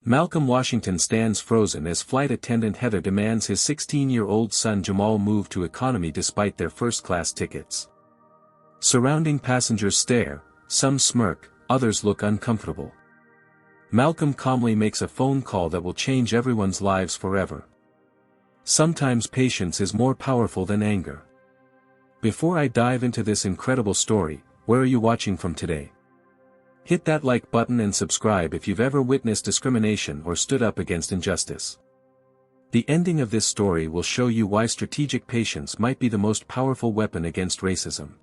Malcolm Washington stands frozen as flight attendant Heather demands his 16-year-old son Jamal move to economy despite their first-class tickets. Surrounding passengers stare, some smirk, others look uncomfortable. Malcolm calmly makes a phone call that will change everyone's lives forever. Sometimes patience is more powerful than anger. Before I dive into this incredible story, where are you watching from today? Hit that like button and subscribe if you've ever witnessed discrimination or stood up against injustice. The ending of this story will show you why strategic patience might be the most powerful weapon against racism.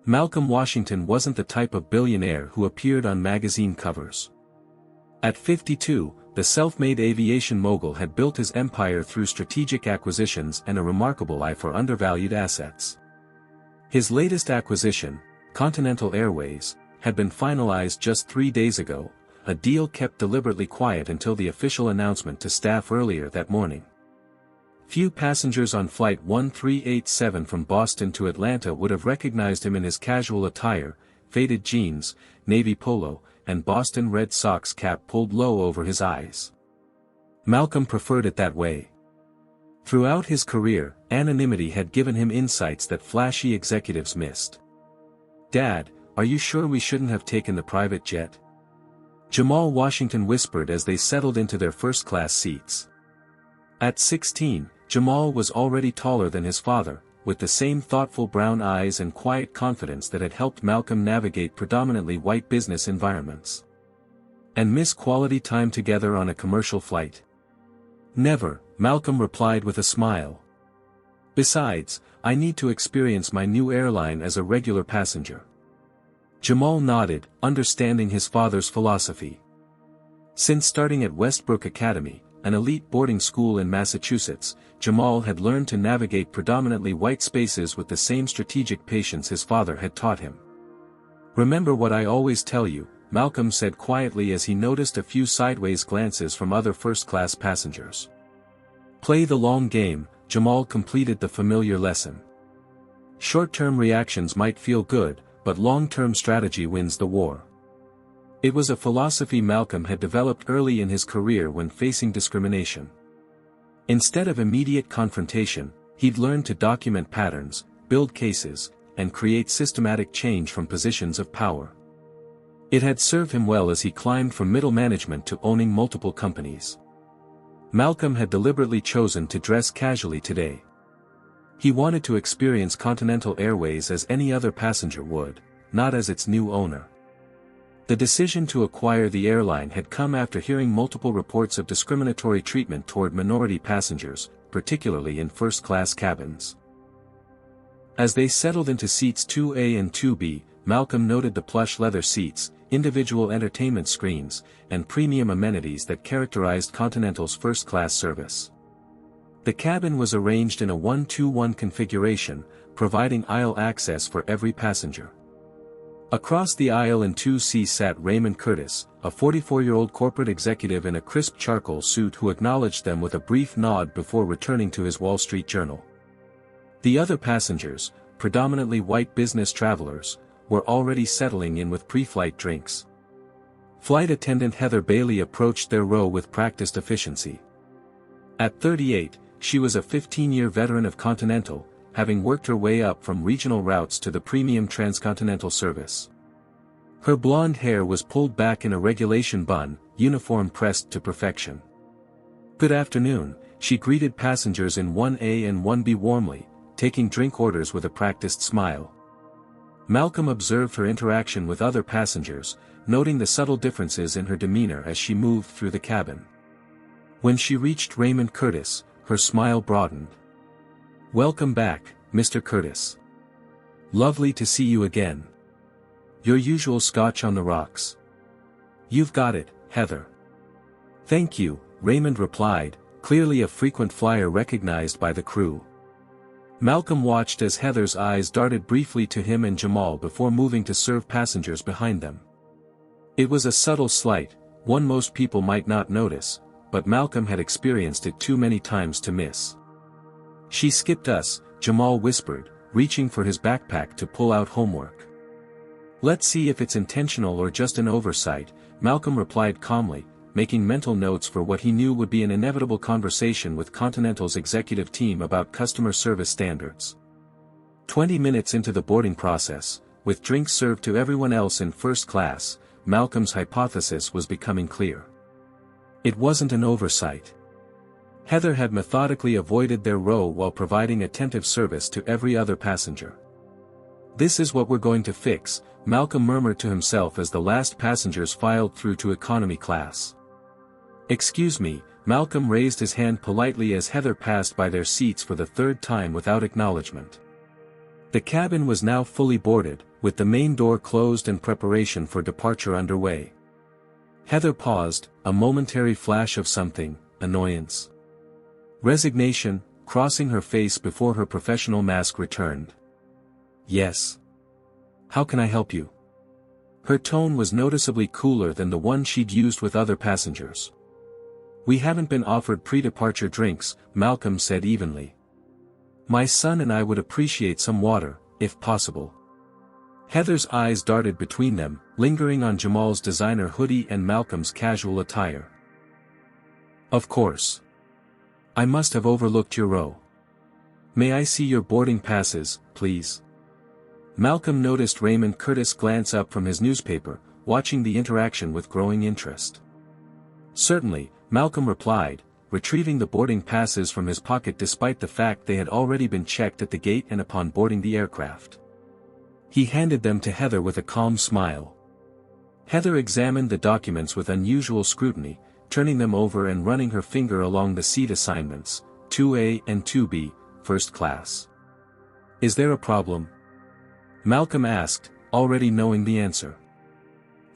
Malcolm Washington wasn't the type of billionaire who appeared on magazine covers. At 52, the self-made aviation mogul had built his empire through strategic acquisitions and a remarkable eye for undervalued assets. His latest acquisition, Continental Airways, had been finalized just 3 days ago, a deal kept deliberately quiet until the official announcement to staff earlier that morning. Few passengers on Flight 1387 from Boston to Atlanta would have recognized him in his casual attire, faded jeans, navy polo, and Boston Red Sox cap pulled low over his eyes. Malcolm preferred it that way. Throughout his career, anonymity had given him insights that flashy executives missed. "Dad, are you sure we shouldn't have taken the private jet?" Jamal Washington whispered as they settled into their first-class seats. At 16, Jamal was already taller than his father, with the same thoughtful brown eyes and quiet confidence that had helped Malcolm navigate predominantly white business environments. "And miss quality time together on a commercial flight?" "Never," Malcolm replied with a smile. "Besides, I need to experience my new airline as a regular passenger." Jamal nodded, understanding his father's philosophy. Since starting at Westbrook Academy, an elite boarding school in Massachusetts, Jamal had learned to navigate predominantly white spaces with the same strategic patience his father had taught him. "Remember what I always tell you," Malcolm said quietly as he noticed a few sideways glances from other first-class passengers. "Play the long game," Jamal completed the familiar lesson. "Short-term reactions might feel good, but long-term strategy wins the war." It was a philosophy Malcolm had developed early in his career when facing discrimination. Instead of immediate confrontation, he'd learned to document patterns, build cases, and create systematic change from positions of power. It had served him well as he climbed from middle management to owning multiple companies. Malcolm had deliberately chosen to dress casually today. He wanted to experience Continental Airways as any other passenger would, not as its new owner. The decision to acquire the airline had come after hearing multiple reports of discriminatory treatment toward minority passengers, particularly in first-class cabins. As they settled into seats 2A and 2B, Malcolm noted the plush leather seats, individual entertainment screens, and premium amenities that characterized Continental's first-class service. The cabin was arranged in a 1-2-1 configuration, providing aisle access for every passenger. Across the aisle in 2C sat Raymond Curtis, a 44-year-old corporate executive in a crisp charcoal suit who acknowledged them with a brief nod before returning to his Wall Street Journal. The other passengers, predominantly white business travelers, were already settling in with pre-flight drinks. Flight attendant Heather Bailey approached their row with practiced efficiency. At 38, she was a 15-year veteran of Continental, having worked her way up from regional routes to the premium transcontinental service. Her blonde hair was pulled back in a regulation bun, uniform pressed to perfection. "Good afternoon," she greeted passengers in 1A and 1B warmly, taking drink orders with a practiced smile. Malcolm observed her interaction with other passengers, noting the subtle differences in her demeanor as she moved through the cabin. When she reached Raymond Curtis, her smile broadened. "Welcome back, Mr. Curtis. Lovely to see you again. Your usual scotch on the rocks?" "You've got it, Heather." "Thank you," Raymond replied, clearly a frequent flyer recognized by the crew. Malcolm watched as Heather's eyes darted briefly to him and Jamal before moving to serve passengers behind them. It was a subtle slight, one most people might not notice, but Malcolm had experienced it too many times to miss. "She skipped us," Jamal whispered, reaching for his backpack to pull out homework. "Let's see if it's intentional or just an oversight," Malcolm replied calmly, making mental notes for what he knew would be an inevitable conversation with Continental's executive team about customer service standards. 20 minutes into the boarding process, with drinks served to everyone else in first class, Malcolm's hypothesis was becoming clear. It wasn't an oversight. Heather had methodically avoided their row while providing attentive service to every other passenger. "This is what we're going to fix," Malcolm murmured to himself as the last passengers filed through to economy class. "Excuse me," Malcolm raised his hand politely as Heather passed by their seats for the third time without acknowledgement. The cabin was now fully boarded, with the main door closed and preparation for departure underway. Heather paused, a momentary flash of something, annoyance, resignation, crossing her face before her professional mask returned. "Yes. How can I help you?" Her tone was noticeably cooler than the one she'd used with other passengers. "We haven't been offered pre-departure drinks," Malcolm said evenly. "My son and I would appreciate some water, if possible." Heather's eyes darted between them, lingering on Jamal's designer hoodie and Malcolm's casual attire. "Of course. I must have overlooked your row. May I see your boarding passes, please?" Malcolm noticed Raymond Curtis glance up from his newspaper, watching the interaction with growing interest. "Certainly," Malcolm replied, retrieving the boarding passes from his pocket despite the fact they had already been checked at the gate and upon boarding the aircraft. He handed them to Heather with a calm smile. Heather examined the documents with unusual scrutiny, turning them over and running her finger along the seat assignments, 2A and 2B, first class. "Is there a problem?" Malcolm asked, already knowing the answer.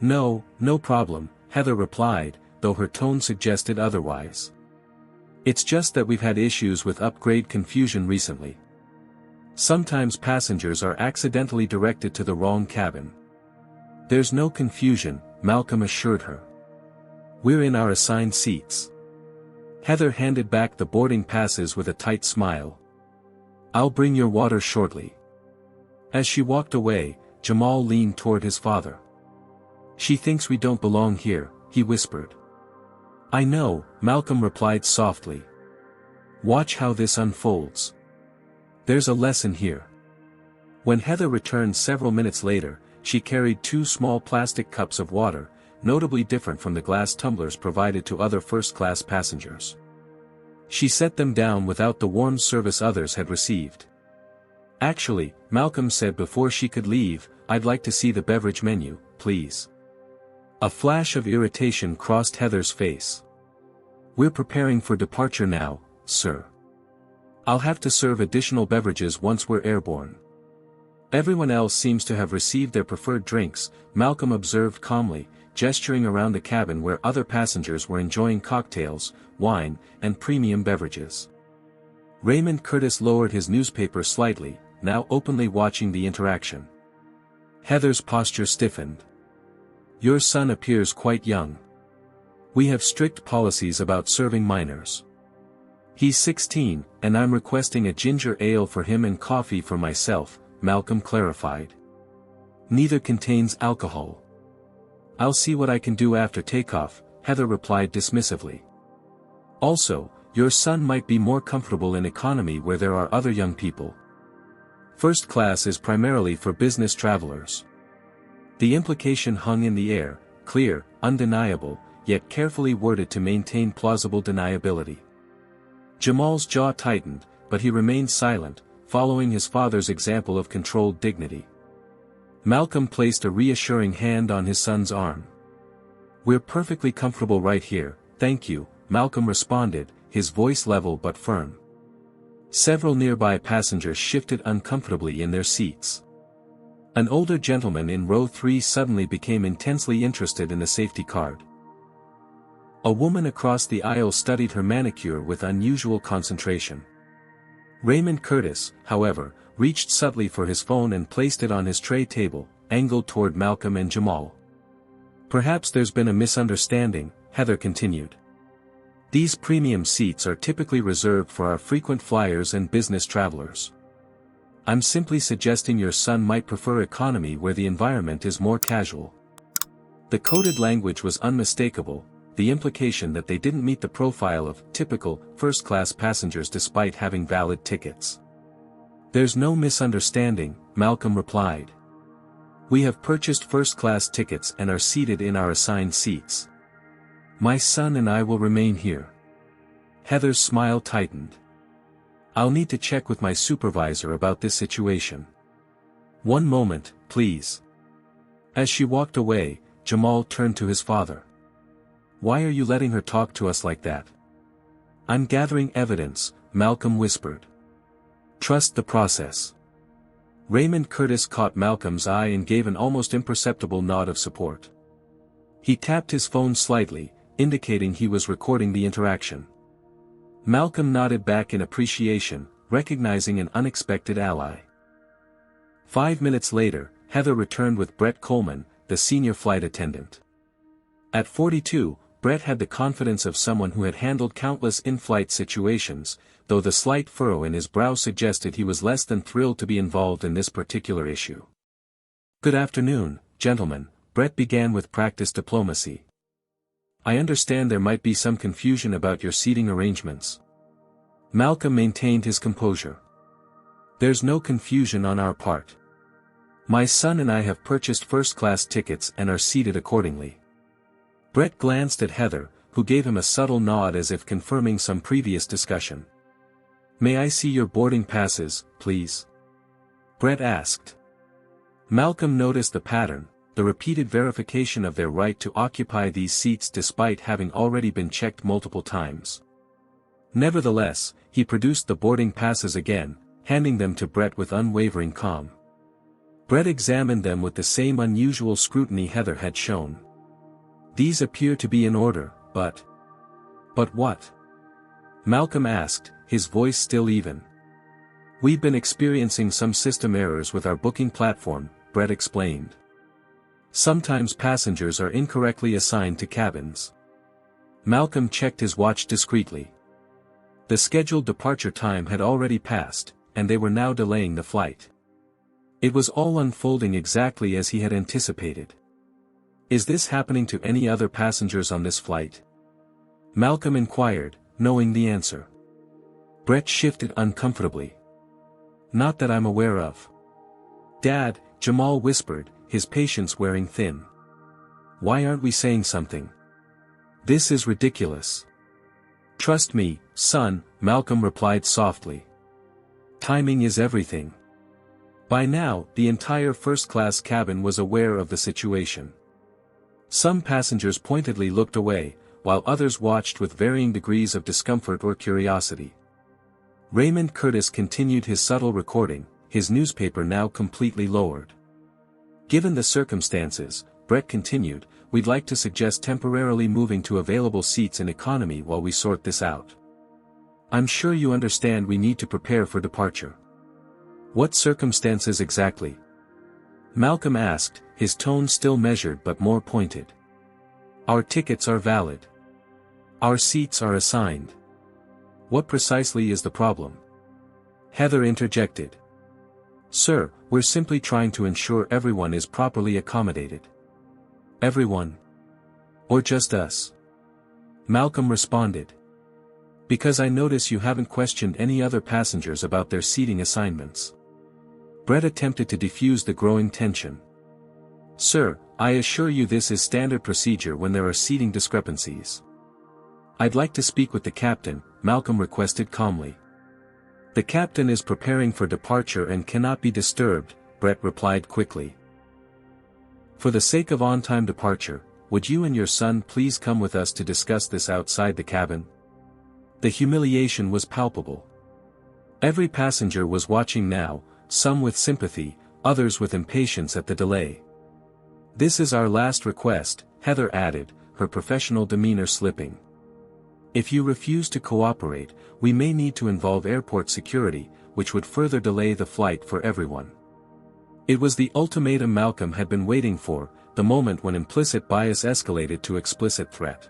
"No, no problem," Heather replied, though her tone suggested otherwise. "It's just that we've had issues with upgrade confusion recently. Sometimes passengers are accidentally directed to the wrong cabin." "There's no confusion," Malcolm assured her. "We're in our assigned seats." Heather handed back the boarding passes with a tight smile. "I'll bring your water shortly." As she walked away, Jamal leaned toward his father. "She thinks we don't belong here," he whispered. "I know," Malcolm replied softly. "Watch how this unfolds. There's a lesson here." When Heather returned several minutes later, she carried 2 small plastic cups of water, notably different from the glass tumblers provided to other first-class passengers. She set them down without the warm service others had received. "Actually," Malcolm said before she could leave, "I'd like to see the beverage menu, please." A flash of irritation crossed Heather's face. "We're preparing for departure now, sir. I'll have to serve additional beverages once we're airborne." "Everyone else seems to have received their preferred drinks," Malcolm observed calmly, gesturing around the cabin where other passengers were enjoying cocktails, wine, and premium beverages. Raymond Curtis lowered his newspaper slightly, now openly watching the interaction. Heather's posture stiffened. "Your son appears quite young. We have strict policies about serving minors. He's 16, and I'm requesting a ginger ale for him and coffee for myself," Malcolm clarified. "Neither contains alcohol." "I'll see what I can do after takeoff," Heather replied dismissively. "Also, your son might be more comfortable in economy where there are other young people. First class is primarily for business travelers." The implication hung in the air, clear, undeniable, yet carefully worded to maintain plausible deniability. Jamal's jaw tightened, but he remained silent, following his father's example of controlled dignity. Malcolm placed a reassuring hand on his son's arm. "We're perfectly comfortable right here, thank you," Malcolm responded, his voice level but firm. Several nearby passengers shifted uncomfortably in their seats. An older gentleman in row 3 suddenly became intensely interested in the safety card. A woman across the aisle studied her manicure with unusual concentration. Raymond Curtis, however, reached subtly for his phone and placed it on his tray table, angled toward Malcolm and Jamal. "Perhaps there's been a misunderstanding," Heather continued. "These premium seats are typically reserved for our frequent flyers and business travelers. I'm simply suggesting your son might prefer economy where the environment is more casual." The coded language was unmistakable, the implication that they didn't meet the profile of typical first-class passengers despite having valid tickets. "There's no misunderstanding," Malcolm replied. "We have purchased first-class tickets and are seated in our assigned seats. My son and I will remain here." Heather's smile tightened. "I'll need to check with my supervisor about this situation. One moment, please." As she walked away, Jamal turned to his father. "Why are you letting her talk to us like that?" "I'm gathering evidence," Malcolm whispered. "Trust the process." Raymond Curtis caught Malcolm's eye and gave an almost imperceptible nod of support. He tapped his phone slightly, indicating he was recording the interaction. Malcolm nodded back in appreciation, recognizing an unexpected ally. 5 minutes later, Heather returned with Brett Coleman, the senior flight attendant. At 42, Brett had the confidence of someone who had handled countless in-flight situations, though the slight furrow in his brow suggested he was less than thrilled to be involved in this particular issue. "Good afternoon, gentlemen," Brett began with practiced diplomacy. "I understand there might be some confusion about your seating arrangements." Malcolm maintained his composure. "There's no confusion on our part. My son and I have purchased first-class tickets and are seated accordingly." Brett glanced at Heather, who gave him a subtle nod as if confirming some previous discussion. "May I see your boarding passes, please?" Brett asked. Malcolm noticed the pattern, the repeated verification of their right to occupy these seats despite having already been checked multiple times. Nevertheless, he produced the boarding passes again, handing them to Brett with unwavering calm. Brett examined them with the same unusual scrutiny Heather had shown. "These appear to be in order, but..." "But what?" Malcolm asked, his voice still even. "We've been experiencing some system errors with our booking platform," Brett explained. "Sometimes passengers are incorrectly assigned to cabins." Malcolm checked his watch discreetly. The scheduled departure time had already passed, and they were now delaying the flight. It was all unfolding exactly as he had anticipated. "Is this happening to any other passengers on this flight?" Malcolm inquired, knowing the answer. Brett shifted uncomfortably. "Not that I'm aware of." "Dad," Jamal whispered, his patience wearing thin. "Why aren't we saying something? This is ridiculous." "Trust me, son," Malcolm replied softly. "Timing is everything." By now, the entire first-class cabin was aware of the situation. Some passengers pointedly looked away, while others watched with varying degrees of discomfort or curiosity. Raymond Curtis continued his subtle recording, his newspaper now completely lowered. "Given the circumstances," Brett continued, "we'd like to suggest temporarily moving to available seats in economy while we sort this out. I'm sure you understand we need to prepare for departure." "What circumstances exactly?" Malcolm asked, his tone still measured but more pointed. "Our tickets are valid. Our seats are assigned." "What precisely is the problem?" Heather interjected. "Sir, we're simply trying to ensure everyone is properly accommodated." "Everyone? Or just us?" Malcolm responded. "Because I notice you haven't questioned any other passengers about their seating assignments." Brett attempted to defuse the growing tension. "Sir, I assure you this is standard procedure when there are seating discrepancies." "I'd like to speak with the captain," Malcolm requested calmly. "The captain is preparing for departure and cannot be disturbed," Brett replied quickly. "For the sake of on-time departure, would you and your son please come with us to discuss this outside the cabin?" The humiliation was palpable. Every passenger was watching now, some with sympathy, others with impatience at the delay. "This is our last request," Heather added, her professional demeanor slipping. "If you refuse to cooperate, we may need to involve airport security, which would further delay the flight for everyone." It was the ultimatum Malcolm had been waiting for, the moment when implicit bias escalated to explicit threat.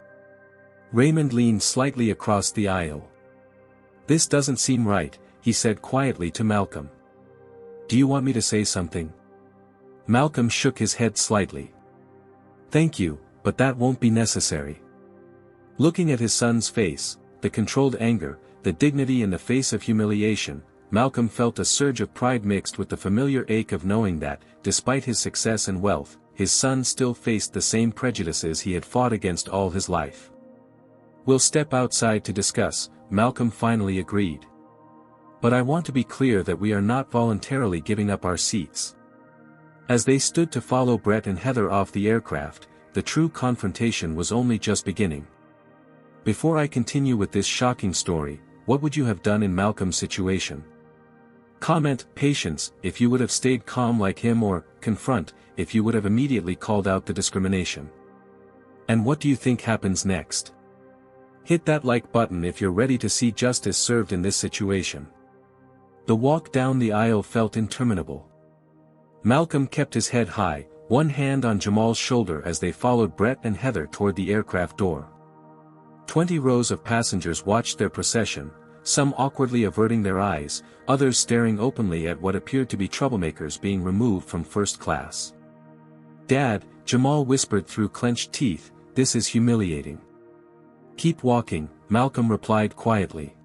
Raymond leaned slightly across the aisle. "This doesn't seem right," he said quietly to Malcolm. "Do you want me to say something?" Malcolm shook his head slightly. "Thank you, but that won't be necessary." Looking at his son's face, the controlled anger, the dignity in the face of humiliation, Malcolm felt a surge of pride mixed with the familiar ache of knowing that, despite his success and wealth, his son still faced the same prejudices he had fought against all his life. "We'll step outside to discuss," Malcolm finally agreed. "But I want to be clear that we are not voluntarily giving up our seats." As they stood to follow Brett and Heather off the aircraft, the true confrontation was only just beginning. "Before I continue with this shocking story, what would you have done in Malcolm's situation?" Comment, patience, if you would have stayed calm like him, or confront, if you would have immediately called out the discrimination. And what do you think happens next? Hit that like button if you're ready to see justice served in this situation. The walk down the aisle felt interminable. Malcolm kept his head high, one hand on Jamal's shoulder as they followed Brett and Heather toward the aircraft door. 20 rows of passengers watched their procession, some awkwardly averting their eyes, others staring openly at what appeared to be troublemakers being removed from first class. "Dad," Jamal whispered through clenched teeth, "this is humiliating." "Keep walking," Malcolm replied quietly.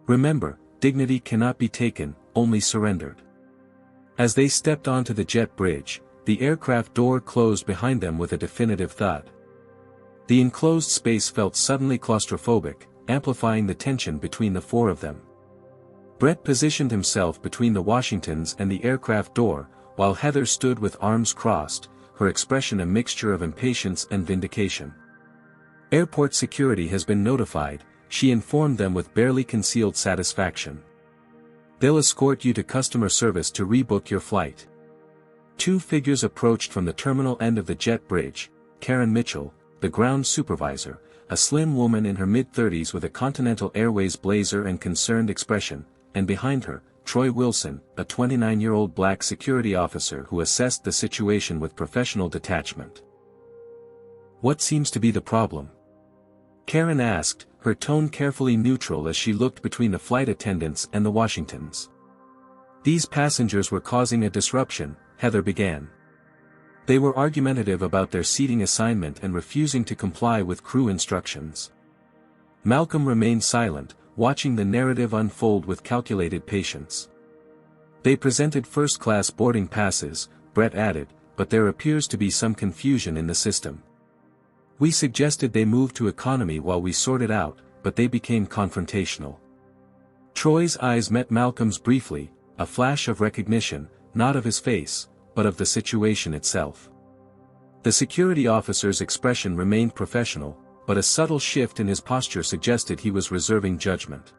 "Remember, dignity cannot be taken, only surrendered." As they stepped onto the jet bridge, the aircraft door closed behind them with a definitive thud. The enclosed space felt suddenly claustrophobic, amplifying the tension between the four of them. Brett positioned himself between the Washingtons and the aircraft door, while Heather stood with arms crossed, her expression a mixture of impatience and vindication. "Airport security has been notified," she informed them with barely concealed satisfaction. "They'll escort you to customer service to rebook your flight." Two figures approached from the terminal end of the jet bridge, Karen Mitchell, the ground supervisor, a slim woman in her mid-30s with a Continental Airways blazer and concerned expression, and behind her, Troy Wilson, a 29-year-old black security officer who assessed the situation with professional detachment. "What seems to be the problem?" Karen asked, her tone carefully neutral as she looked between the flight attendants and the Washingtons. "These passengers were causing a disruption," Heather began. "They were argumentative about their seating assignment and refusing to comply with crew instructions." Malcolm remained silent, watching the narrative unfold with calculated patience. "They presented first-class boarding passes," Brett added, "but there appears to be some confusion in the system. We suggested they move to economy while we sorted out, but they became confrontational." Troy's eyes met Malcolm's briefly, a flash of recognition, not of his face, but of the situation itself. The security officer's expression remained professional, but a subtle shift in his posture suggested he was reserving judgment.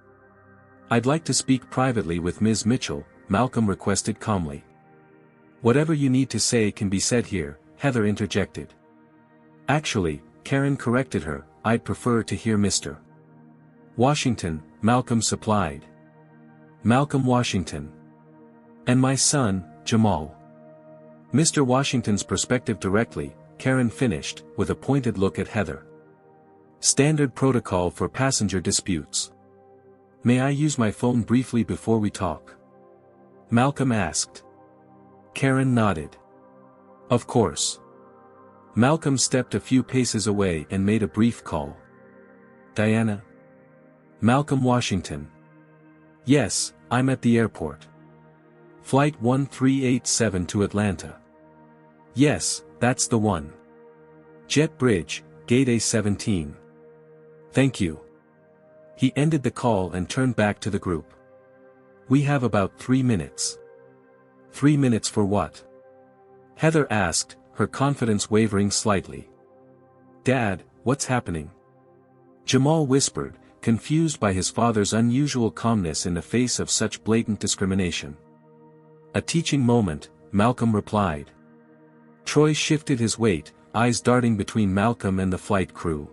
"I'd like to speak privately with Ms. Mitchell," Malcolm requested calmly. "Whatever you need to say can be said here," Heather interjected. "Actually," Karen corrected her, "I'd prefer to hear Mr. Washington," Malcolm supplied. "Malcolm Washington. And my son, Jamal." "Mr. Washington's perspective directly," Karen finished, with a pointed look at Heather. "Standard protocol for passenger disputes." "May I use my phone briefly before we talk?" Malcolm asked. Karen nodded. "Of course." Malcolm stepped a few paces away and made a brief call. "Diana?" "Malcolm Washington." "Yes, I'm at the airport. Flight 1387 to Atlanta." "Yes, that's the one. Jet Bridge, Gate A17. Thank you." He ended the call and turned back to the group. "We have about 3 minutes." "3 minutes for what?" Heather asked, her confidence wavering slightly. "Dad, what's happening?" Jamal whispered, confused by his father's unusual calmness in the face of such blatant discrimination. "A teaching moment," Malcolm replied. Troy shifted his weight, eyes darting between Malcolm and the flight crew.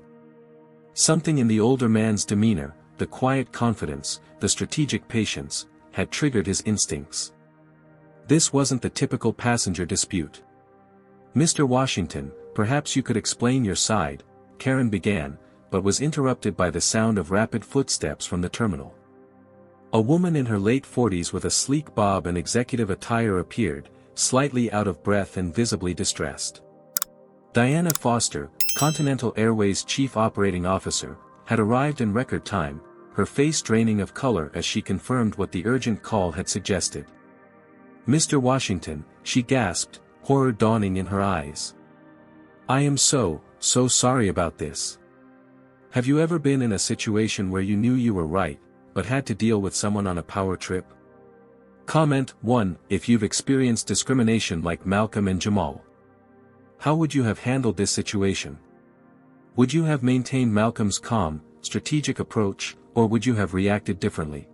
Something in the older man's demeanor, the quiet confidence, the strategic patience, had triggered his instincts. This wasn't the typical passenger dispute. "Mr. Washington, perhaps you could explain your side," Karen began, but was interrupted by the sound of rapid footsteps from the terminal. A woman in her late 40s with a sleek bob and executive attire appeared, slightly out of breath and visibly distressed. "Diana Foster, Continental Airways chief operating officer, had arrived in record time, her face draining of color as she confirmed what the urgent call had suggested. "Mr. Washington," she gasped, horror dawning in her eyes. "I am so sorry about this. Have you ever been in a situation where you knew you were right, but had to deal with someone on a power trip? Comment 1. If you've experienced discrimination like Malcolm and Jamal. How would you have handled this situation? Would you have maintained Malcolm's calm, strategic approach, or would you have reacted differently?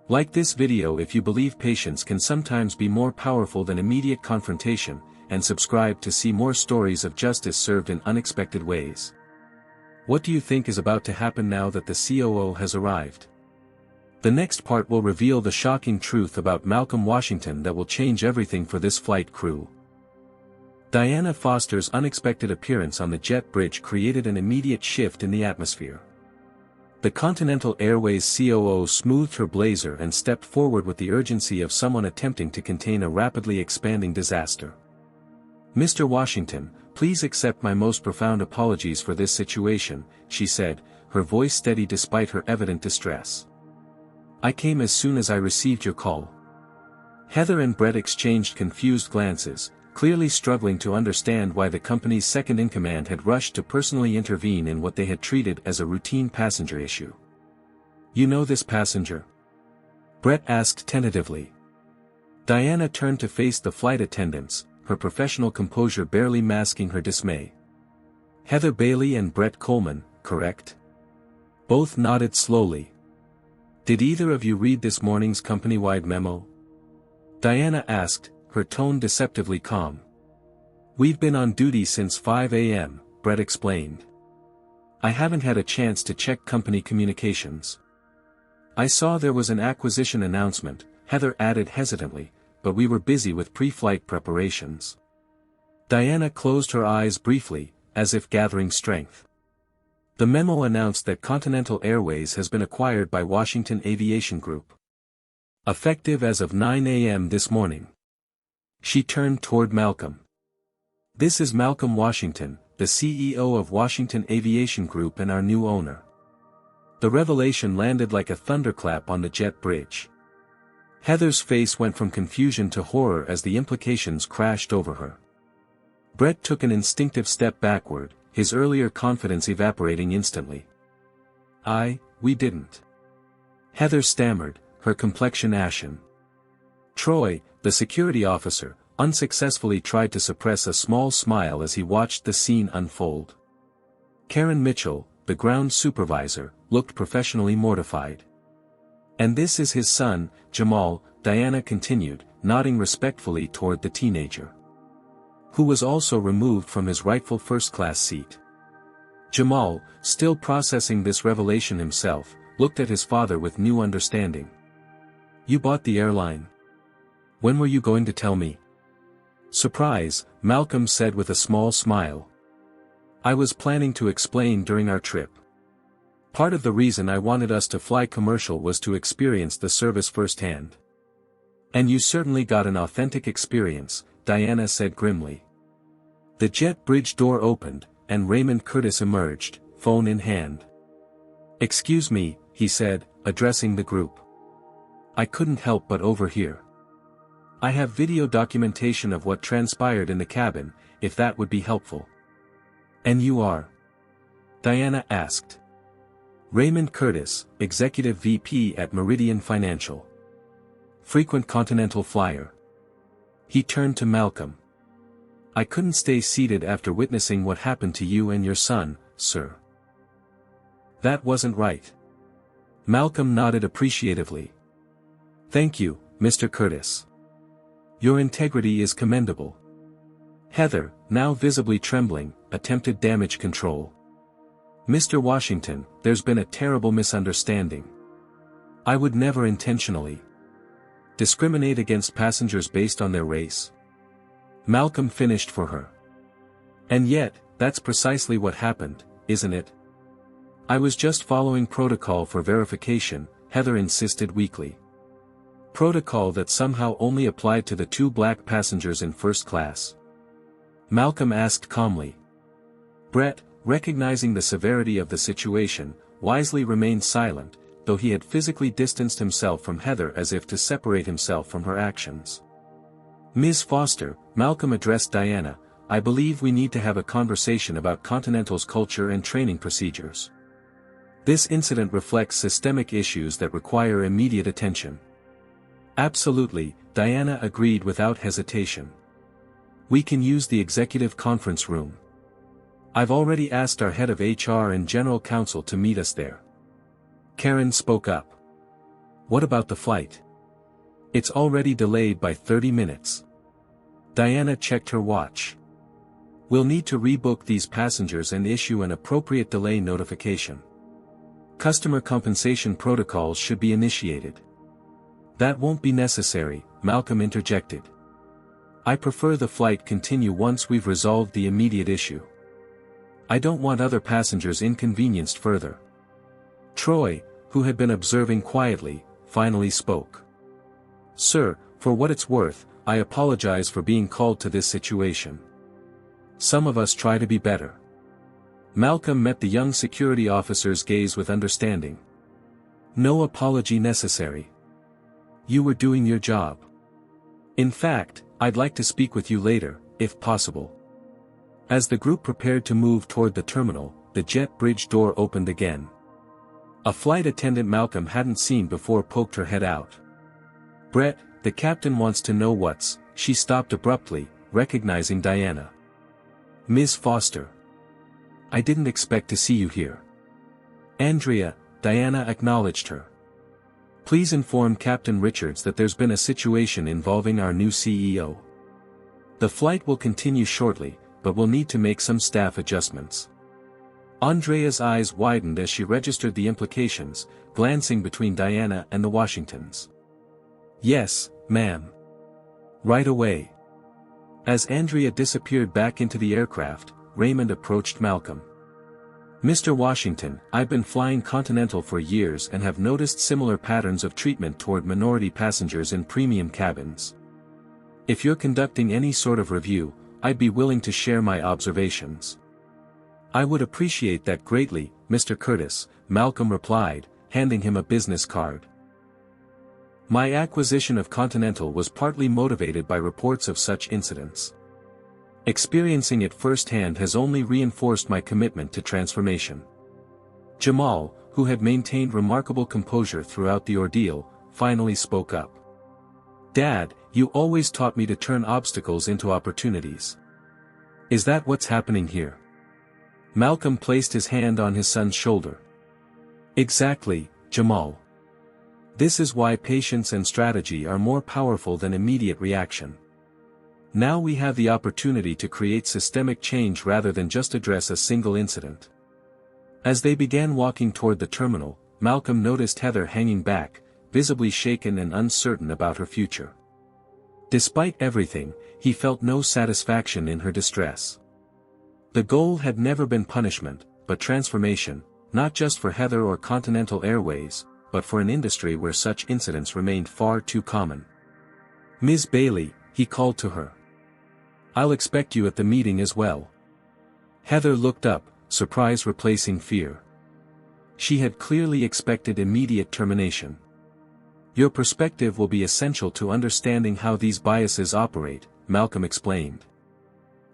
Like this video if you believe patience can sometimes be more powerful than immediate confrontation, and subscribe to see more stories of justice served in unexpected ways. What do you think is about to happen now that the COO has arrived? The next part will reveal the shocking truth about Malcolm Washington that will change everything for this flight crew. Diana Foster's unexpected appearance on the jet bridge created an immediate shift in the atmosphere. The Continental Airways COO smoothed her blazer and stepped forward with the urgency of someone attempting to contain a rapidly expanding disaster. "Mr. Washington, please accept my most profound apologies for this situation," she said, her voice steady despite her evident distress. "I came as soon as I received your call." Heather and Brett exchanged confused glances, clearly struggling to understand why the company's second-in-command had rushed to personally intervene in what they had treated as a routine passenger issue. "You know this passenger?" Brett asked tentatively. Diana turned to face the flight attendants, her professional composure barely masking her dismay. "Heather Bailey and Brett Coleman, correct?" Both nodded slowly. "Did either of you read this morning's company-wide memo?" Diana asked, her tone deceptively calm. "We've been on duty since 5 a.m., Brett explained. "I haven't had a chance to check company communications. I saw there was an acquisition announcement," Heather added hesitantly, "but we were busy with pre-flight preparations." Diana closed her eyes briefly, as if gathering strength. "The memo announced that Continental Airways has been acquired by Washington Aviation Group. Effective as of 9 a.m. this morning." She turned toward Malcolm. "This is Malcolm Washington, the CEO of Washington Aviation Group and our new owner." The revelation landed like a thunderclap on the jet bridge. Heather's face went from confusion to horror as the implications crashed over her. Brett took an instinctive step backward, his earlier confidence evaporating instantly. We didn't." Heather stammered, her complexion ashen. Troy, the security officer, unsuccessfully tried to suppress a small smile as he watched the scene unfold. Karen Mitchell, the ground supervisor, looked professionally mortified. "And this is his son, Jamal," Diana continued, nodding respectfully toward the teenager, who was also removed from his rightful first-class seat. Jamal, still processing this revelation himself, looked at his father with new understanding. "You bought the airline. When were you going to tell me?" "Surprise," Malcolm said with a small smile. "I was planning to explain during our trip. Part of the reason I wanted us to fly commercial was to experience the service firsthand." "And you certainly got an authentic experience," Diana said grimly. The jet bridge door opened, and Raymond Curtis emerged, phone in hand. "Excuse me," he said, addressing the group. "I couldn't help but overhear. I have video documentation of what transpired in the cabin, if that would be helpful." "And you are?" Diana asked. "Raymond Curtis, Executive VP at Meridian Financial. Frequent Continental flyer." He turned to Malcolm. "I couldn't stay seated after witnessing what happened to you and your son, sir." "That wasn't right." Malcolm nodded appreciatively. "Thank you, Mr. Curtis. Your integrity is commendable." Heather, now visibly trembling, attempted damage control. "Mr. Washington, there's been a terrible misunderstanding. I would never intentionally discriminate against passengers based on their race." Malcolm finished for her. "And yet, that's precisely what happened, isn't it?" "I was just following protocol for verification," Heather insisted weakly. "Protocol that somehow only applied to the 2 black passengers in first class?" Malcolm asked calmly. Brett, recognizing the severity of the situation, wisely remained silent, though he had physically distanced himself from Heather as if to separate himself from her actions. "Ms. Foster," Malcolm addressed Diana, "I believe we need to have a conversation about Continental's culture and training procedures. This incident reflects systemic issues that require immediate attention." "Absolutely," Diana agreed without hesitation. "We can use the executive conference room. I've already asked our head of HR and general counsel to meet us there." Karen spoke up. "What about the flight? It's already delayed by 30 minutes. Diana checked her watch. "We'll need to rebook these passengers and issue an appropriate delay notification. Customer compensation protocols should be initiated." "That won't be necessary," Malcolm interjected. "I prefer the flight continue once we've resolved the immediate issue. I don't want other passengers inconvenienced further." Troy, who had been observing quietly, finally spoke. "Sir, for what it's worth, I apologize for being called to this situation. Some of us try to be better." Malcolm met the young security officer's gaze with understanding. "No apology necessary. You were doing your job. In fact, I'd like to speak with you later, if possible." As the group prepared to move toward the terminal, the jet bridge door opened again. A flight attendant Malcolm hadn't seen before poked her head out. "Brett, the captain wants to know what's," she stopped abruptly, recognizing Diana. "Ms. Foster. I didn't expect to see you here." "Andrea," Diana acknowledged her. "Please inform Captain Richards that there's been a situation involving our new CEO. The flight will continue shortly, but we'll need to make some staff adjustments." Andrea's eyes widened as she registered the implications, glancing between Diana and the Washingtons. "Yes, ma'am. Right away." As Andrea disappeared back into the aircraft, Raymond approached Malcolm. "Mr. Washington, I've been flying Continental for years and have noticed similar patterns of treatment toward minority passengers in premium cabins. If you're conducting any sort of review, I'd be willing to share my observations." "I would appreciate that greatly, Mr. Curtis," Malcolm replied, handing him a business card. "My acquisition of Continental was partly motivated by reports of such incidents. Experiencing it firsthand has only reinforced my commitment to transformation." Jamal, who had maintained remarkable composure throughout the ordeal, finally spoke up. "Dad, you always taught me to turn obstacles into opportunities. Is that what's happening here?" Malcolm placed his hand on his son's shoulder. "Exactly, Jamal. This is why patience and strategy are more powerful than immediate reaction. Now we have the opportunity to create systemic change rather than just address a single incident." As they began walking toward the terminal, Malcolm noticed Heather hanging back, visibly shaken and uncertain about her future. Despite everything, he felt no satisfaction in her distress. The goal had never been punishment, but transformation, not just for Heather or Continental Airways, but for an industry where such incidents remained far too common. "Ms. Bailey," he called to her. "I'll expect you at the meeting as well." Heather looked up, surprise replacing fear. She had clearly expected immediate termination. "Your perspective will be essential to understanding how these biases operate," Malcolm explained.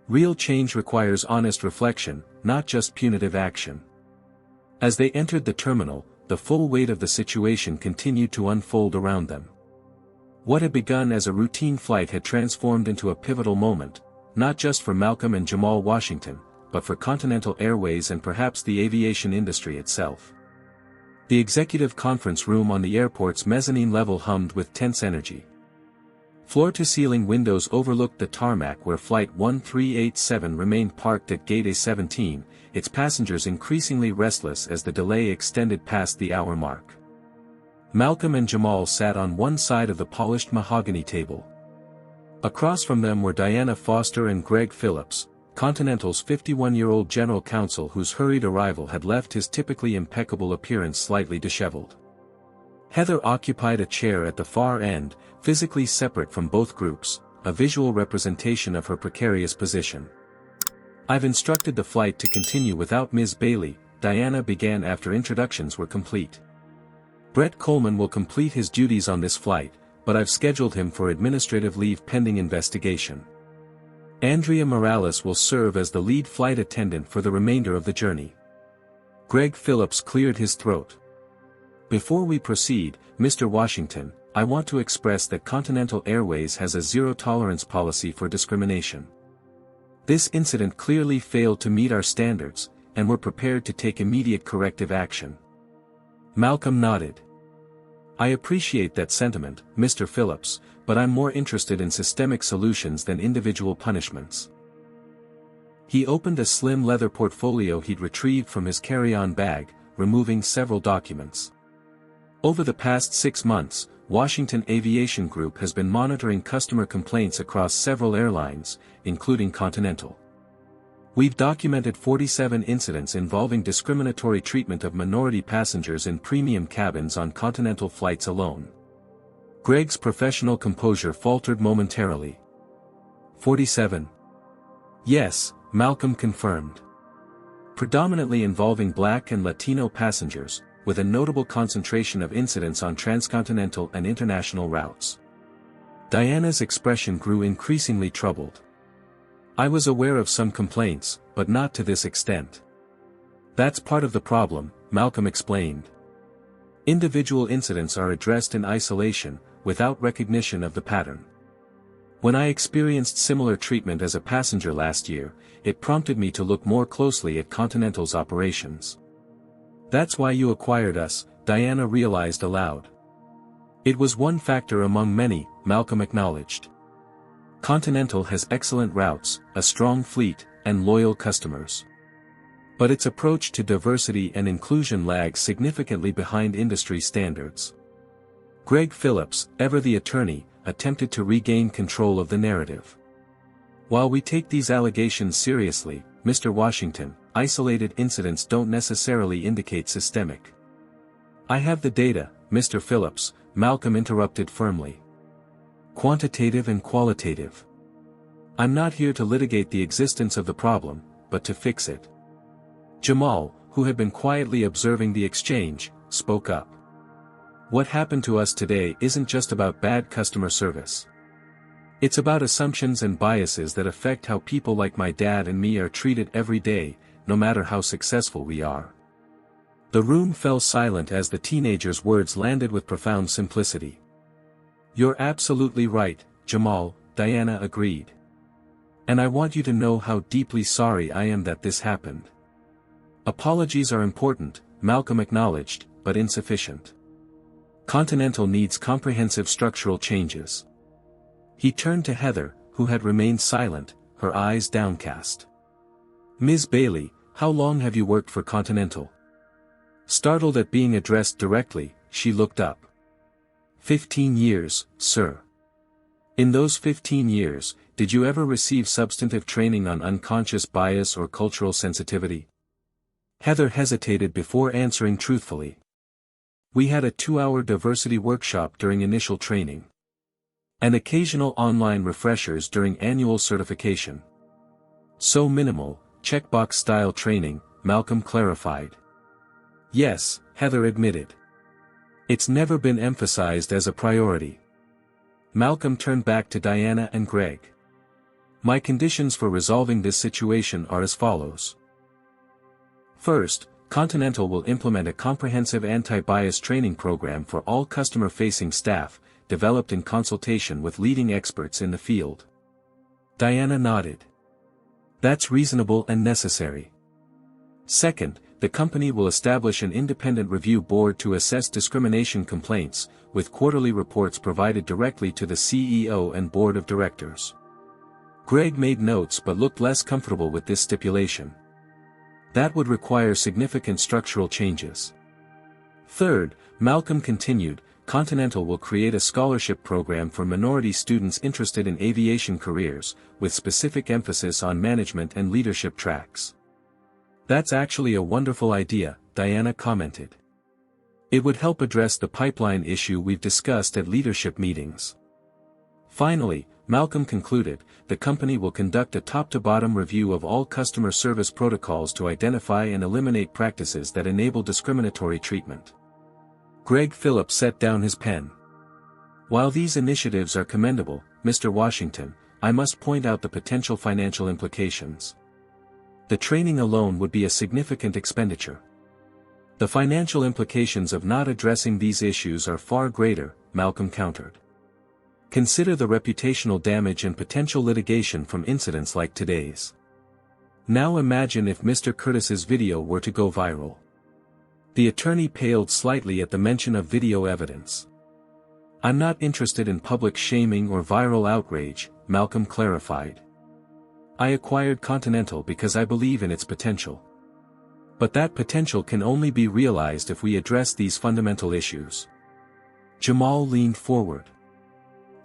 "Real change requires honest reflection, not just punitive action." As they entered the terminal, the full weight of the situation continued to unfold around them. What had begun as a routine flight had transformed into a pivotal moment, not just for Malcolm and Jamal Washington, but for Continental Airways and perhaps the aviation industry itself. The executive conference room on the airport's mezzanine level hummed with tense energy. Floor-to-ceiling windows overlooked the tarmac where Flight 1387 remained parked at Gate A17, its passengers increasingly restless as the delay extended past the hour mark. Malcolm and Jamal sat on one side of the polished mahogany table. Across from them were Diana Foster and Greg Phillips, Continental's 51-year-old general counsel whose hurried arrival had left his typically impeccable appearance slightly disheveled. Heather occupied a chair at the far end, physically separate from both groups, a visual representation of her precarious position. I've instructed the flight to continue without Ms. Bailey, Diana began after introductions were complete. Brett Coleman will complete his duties on this flight, but I've scheduled him for administrative leave pending investigation. Andrea Morales will serve as the lead flight attendant for the remainder of the journey. Greg Phillips cleared his throat. Before we proceed, Mr. Washington, I want to express that Continental Airways has a zero-tolerance policy for discrimination. This incident clearly failed to meet our standards, and we're prepared to take immediate corrective action. Malcolm nodded. I appreciate that sentiment, Mr. Phillips, but I'm more interested in systemic solutions than individual punishments. He opened a slim leather portfolio he'd retrieved from his carry-on bag, removing several documents. Over the past 6 months, Washington Aviation Group has been monitoring customer complaints across several airlines, including Continental. We've documented 47 incidents involving discriminatory treatment of minority passengers in premium cabins on Continental flights alone. Greg's professional composure faltered momentarily. 47. Yes, Malcolm confirmed. Predominantly involving Black and Latino passengers, with a notable concentration of incidents on transcontinental and international routes. Diana's expression grew increasingly troubled. I was aware of some complaints, but not to this extent. That's part of the problem, Malcolm explained. Individual incidents are addressed in isolation, without recognition of the pattern. When I experienced similar treatment as a passenger last year, it prompted me to look more closely at Continental's operations. That's why you acquired us, Diana realized aloud. It was one factor among many, Malcolm acknowledged. Continental has excellent routes, a strong fleet, and loyal customers. But its approach to diversity and inclusion lags significantly behind industry standards. Greg Phillips, ever the attorney, attempted to regain control of the narrative. While we take these allegations seriously, Mr. Washington, isolated incidents don't necessarily indicate systemic. I have the data, Mr. Phillips, Malcolm interrupted firmly. Quantitative and qualitative. I'm not here to litigate the existence of the problem, but to fix it. Jamal, who had been quietly observing the exchange, spoke up. What happened to us today isn't just about bad customer service. It's about assumptions and biases that affect how people like my dad and me are treated every day, no matter how successful we are. The room fell silent as the teenager's words landed with profound simplicity. You're absolutely right, Jamal, Diana agreed. And I want you to know how deeply sorry I am that this happened. Apologies are important, Malcolm acknowledged, but insufficient. Continental needs comprehensive structural changes. He turned to Heather, who had remained silent, her eyes downcast. Ms. Bailey, how long have you worked for Continental? Startled at being addressed directly, she looked up. 15 years, sir. In those 15 years, did you ever receive substantive training on unconscious bias or cultural sensitivity? Heather hesitated before answering truthfully. We had a 2-hour diversity workshop during initial training. And occasional online refreshers during annual certification. So minimal, checkbox-style training, Malcolm clarified. Yes, Heather admitted. It's never been emphasized as a priority. Malcolm turned back to Diana and Greg. My conditions for resolving this situation are as follows. First, Continental will implement a comprehensive anti-bias training program for all customer-facing staff, developed in consultation with leading experts in the field. Diana nodded. That's reasonable and necessary. Second, the company will establish an independent review board to assess discrimination complaints, with quarterly reports provided directly to the CEO and board of directors. Greg made notes but looked less comfortable with this stipulation. That would require significant structural changes. Third, Malcolm continued, Continental will create a scholarship program for minority students interested in aviation careers, with specific emphasis on management and leadership tracks. That's actually a wonderful idea, Diana commented. It would help address the pipeline issue we've discussed at leadership meetings. Finally, Malcolm concluded, the company will conduct a top-to-bottom review of all customer service protocols to identify and eliminate practices that enable discriminatory treatment. Greg Phillips set down his pen. While these initiatives are commendable, Mr. Washington, I must point out the potential financial implications. The training alone would be a significant expenditure. The financial implications of not addressing these issues are far greater, Malcolm countered. Consider the reputational damage and potential litigation from incidents like today's. Now imagine if Mr. Curtis's video were to go viral. The attorney paled slightly at the mention of video evidence. I'm not interested in public shaming or viral outrage, Malcolm clarified. I acquired Continental because I believe in its potential. But that potential can only be realized if we address these fundamental issues. Jamal leaned forward.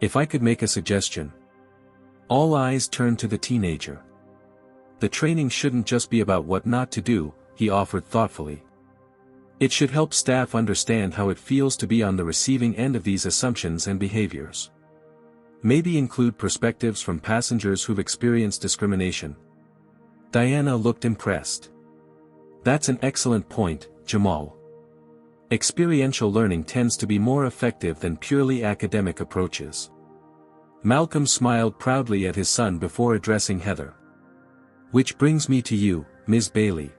If I could make a suggestion. All eyes turned to the teenager. The training shouldn't just be about what not to do, he offered thoughtfully. It should help staff understand how it feels to be on the receiving end of these assumptions and behaviors. Maybe include perspectives from passengers who've experienced discrimination. Diana looked impressed. That's an excellent point, Jamal. Experiential learning tends to be more effective than purely academic approaches. Malcolm smiled proudly at his son before addressing Heather. Which brings me to you, Ms. Bailey.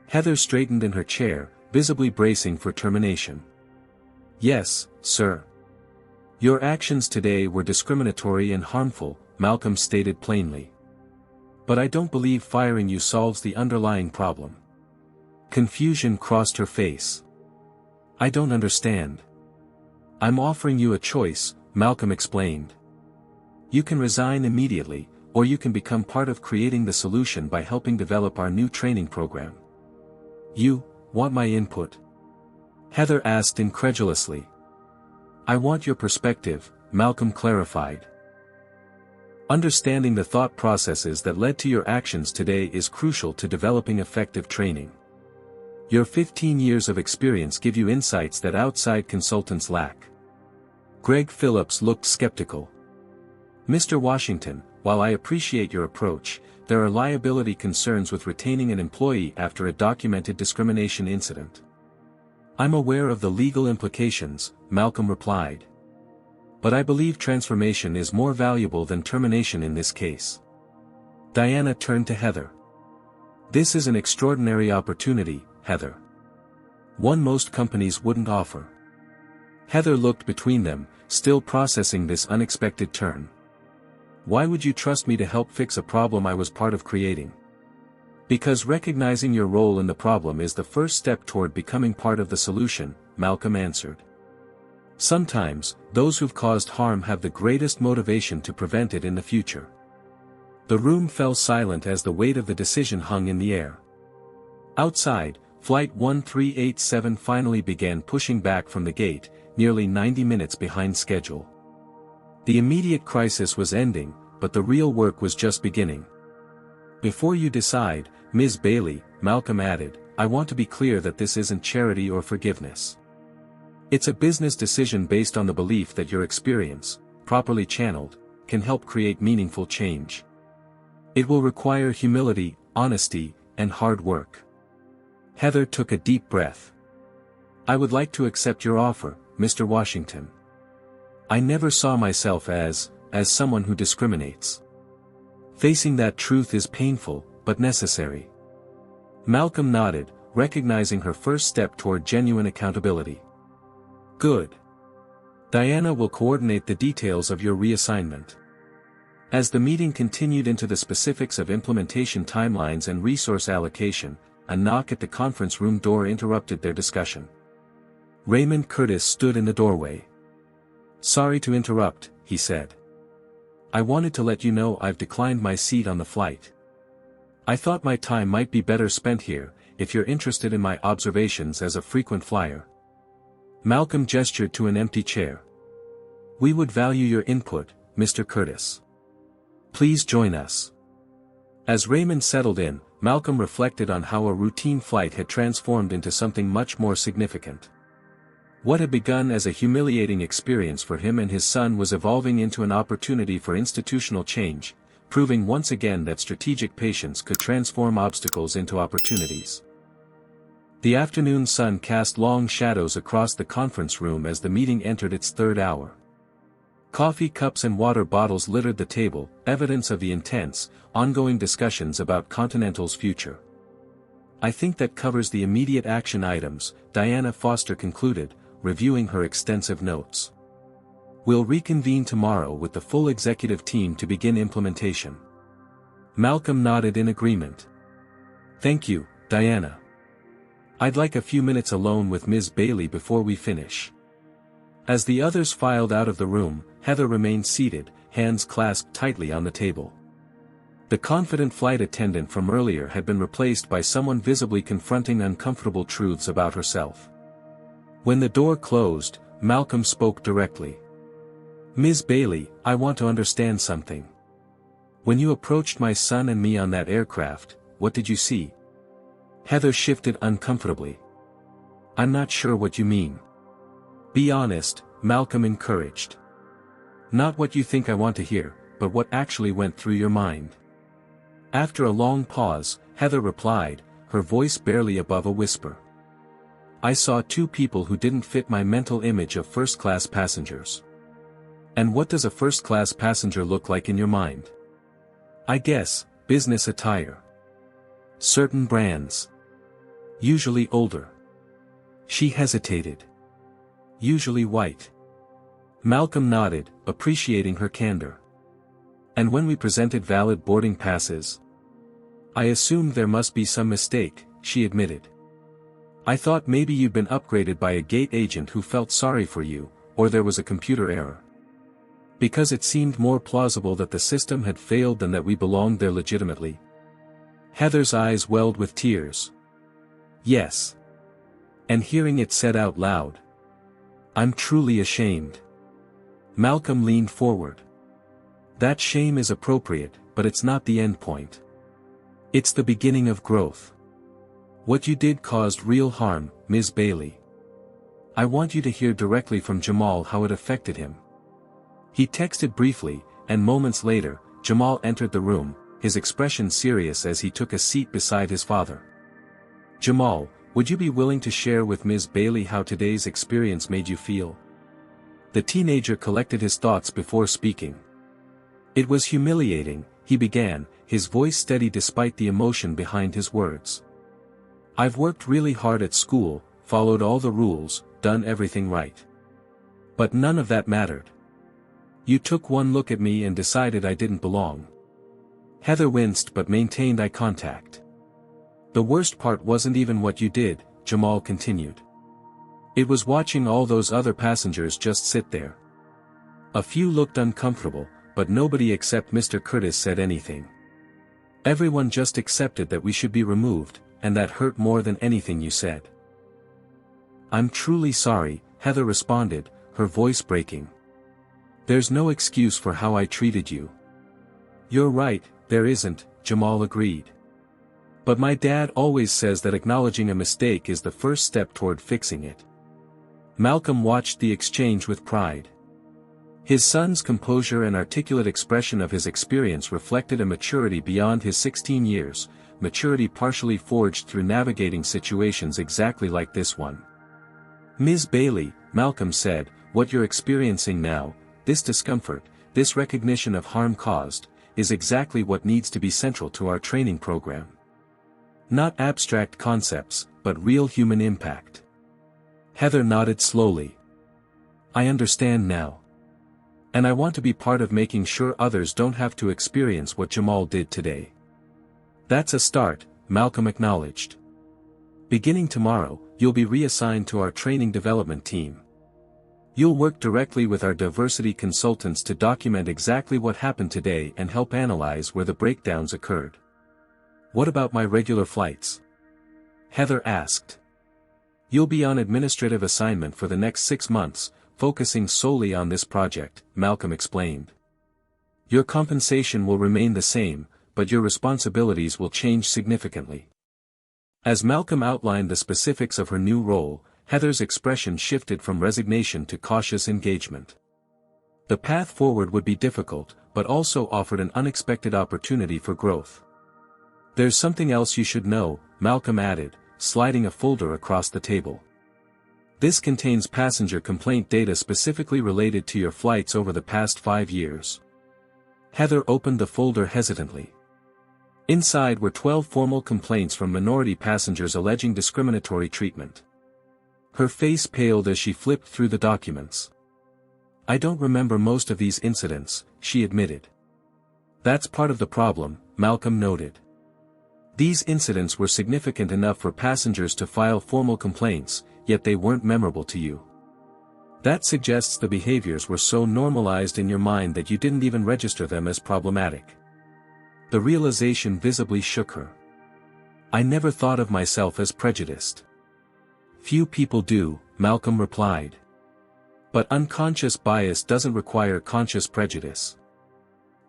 Heather straightened in her chair, visibly bracing for termination. Yes, sir. Your actions today were discriminatory and harmful, Malcolm stated plainly. But I don't believe firing you solves the underlying problem. Confusion crossed her face. I don't understand. I'm offering you a choice, Malcolm explained. You can resign immediately, or you can become part of creating the solution by helping develop our new training program. You want my input? Heather asked incredulously. I want your perspective, Malcolm clarified. Understanding the thought processes that led to your actions today is crucial to developing effective training. Your 15 years of experience give you insights that outside consultants lack. Greg Phillips looked skeptical. Mr. Washington, while I appreciate your approach, there are liability concerns with retaining an employee after a documented discrimination incident. I'm aware of the legal implications, Malcolm replied. But I believe transformation is more valuable than termination in this case. Diana turned to Heather. This is an extraordinary opportunity, Heather. One most companies wouldn't offer. Heather looked between them, still processing this unexpected turn. Why would you trust me to help fix a problem I was part of creating? Because recognizing your role in the problem is the first step toward becoming part of the solution, Malcolm answered. Sometimes, those who've caused harm have the greatest motivation to prevent it in the future. The room fell silent as the weight of the decision hung in the air. Outside, Flight 1387 finally began pushing back from the gate, nearly 90 minutes behind schedule. The immediate crisis was ending, but the real work was just beginning. Before you decide, Ms. Bailey, Malcolm added, I want to be clear that this isn't charity or forgiveness. It's a business decision based on the belief that your experience, properly channeled, can help create meaningful change. It will require humility, honesty, and hard work. Heather took a deep breath. I would like to accept your offer, Mr. Washington. I never saw myself as someone who discriminates. Facing that truth is painful, but necessary. Malcolm nodded, recognizing her first step toward genuine accountability. Good. Diana will coordinate the details of your reassignment. As the meeting continued into the specifics of implementation timelines and resource allocation, a knock at the conference room door interrupted their discussion. Raymond Curtis stood in the doorway. Sorry to interrupt, he said. I wanted to let you know I've declined my seat on the flight. I thought my time might be better spent here, if you're interested in my observations as a frequent flyer. Malcolm gestured to an empty chair. We would value your input, Mr. Curtis. Please join us. As Raymond settled in, Malcolm reflected on how a routine flight had transformed into something much more significant. What had begun as a humiliating experience for him and his son was evolving into an opportunity for institutional change, proving once again that strategic patience could transform obstacles into opportunities. The afternoon sun cast long shadows across the conference room as the meeting entered its third hour. Coffee cups and water bottles littered the table, evidence of the intense, ongoing discussions about Continental's future. "I think that covers the immediate action items," Diana Foster concluded, reviewing her extensive notes. "We'll reconvene tomorrow with the full executive team to begin implementation." Malcolm nodded in agreement. "Thank you, Diana. I'd like a few minutes alone with Ms. Bailey before we finish." As the others filed out of the room, Heather remained seated, hands clasped tightly on the table. The confident flight attendant from earlier had been replaced by someone visibly confronting uncomfortable truths about herself. When the door closed, Malcolm spoke directly. "Ms. Bailey, I want to understand something. When you approached my son and me on that aircraft, what did you see?" Heather shifted uncomfortably. "I'm not sure what you mean." "Be honest," Malcolm encouraged. "Not what you think I want to hear, but what actually went through your mind." After a long pause, Heather replied, her voice barely above a whisper. "I saw two people who didn't fit my mental image of first-class passengers." "And what does a first-class passenger look like in your mind?" "I guess, business attire. Certain brands. Usually older." She hesitated. "Usually white." Malcolm nodded, appreciating her candor. "And when we presented valid boarding passes?" "I assumed there must be some mistake," she admitted. "I thought maybe you'd been upgraded by a gate agent who felt sorry for you, or there was a computer error. Because it seemed more plausible that the system had failed than that we belonged there legitimately." Heather's eyes welled with tears. "Yes. And hearing it said out loud. I'm truly ashamed." Malcolm leaned forward. "That shame is appropriate, but it's not the end point. It's the beginning of growth. What you did caused real harm, Ms. Bailey. I want you to hear directly from Jamal how it affected him." He texted briefly, and moments later, Jamal entered the room, his expression serious as he took a seat beside his father. "Jamal, would you be willing to share with Ms. Bailey how today's experience made you feel?" The teenager collected his thoughts before speaking. "It was humiliating," he began, his voice steady despite the emotion behind his words. "I've worked really hard at school, followed all the rules, done everything right. But none of that mattered. You took one look at me and decided I didn't belong." Heather winced but maintained eye contact. "The worst part wasn't even what you did," Jamal continued. "It was watching all those other passengers just sit there. A few looked uncomfortable, but nobody except Mr. Curtis said anything. Everyone just accepted that we should be removed, and that hurt more than anything you said." "I'm truly sorry," Heather responded, her voice breaking. "There's no excuse for how I treated you." "You're right, there isn't," Jamal agreed. "But my dad always says that acknowledging a mistake is the first step toward fixing it." Malcolm watched the exchange with pride. His son's composure and articulate expression of his experience reflected a maturity beyond his 16 years, maturity partially forged through navigating situations exactly like this one. "Ms. Bailey," Malcolm said, "what you're experiencing now, this discomfort, this recognition of harm caused, is exactly what needs to be central to our training program. Not abstract concepts, but real human impact." Heather nodded slowly. "I understand now. And I want to be part of making sure others don't have to experience what Jamal did today." "That's a start," Malcolm acknowledged. "Beginning tomorrow, you'll be reassigned to our training development team. You'll work directly with our diversity consultants to document exactly what happened today and help analyze where the breakdowns occurred." "What about my regular flights?" Heather asked. "You'll be on administrative assignment for the next 6 months, focusing solely on this project," Malcolm explained. "Your compensation will remain the same, but your responsibilities will change significantly." As Malcolm outlined the specifics of her new role, Heather's expression shifted from resignation to cautious engagement. The path forward would be difficult, but also offered an unexpected opportunity for growth. "There's something else you should know," Malcolm added, sliding a folder across the table. "This contains passenger complaint data specifically related to your flights over the past 5 years." Heather opened the folder hesitantly. Inside were 12 formal complaints from minority passengers alleging discriminatory treatment. Her face paled as she flipped through the documents. "I don't remember most of these incidents," she admitted. "That's part of the problem," Malcolm noted. "These incidents were significant enough for passengers to file formal complaints, yet they weren't memorable to you. That suggests the behaviors were so normalized in your mind that you didn't even register them as problematic." The realization visibly shook her. "I never thought of myself as prejudiced." "Few people do," Malcolm replied. "But unconscious bias doesn't require conscious prejudice.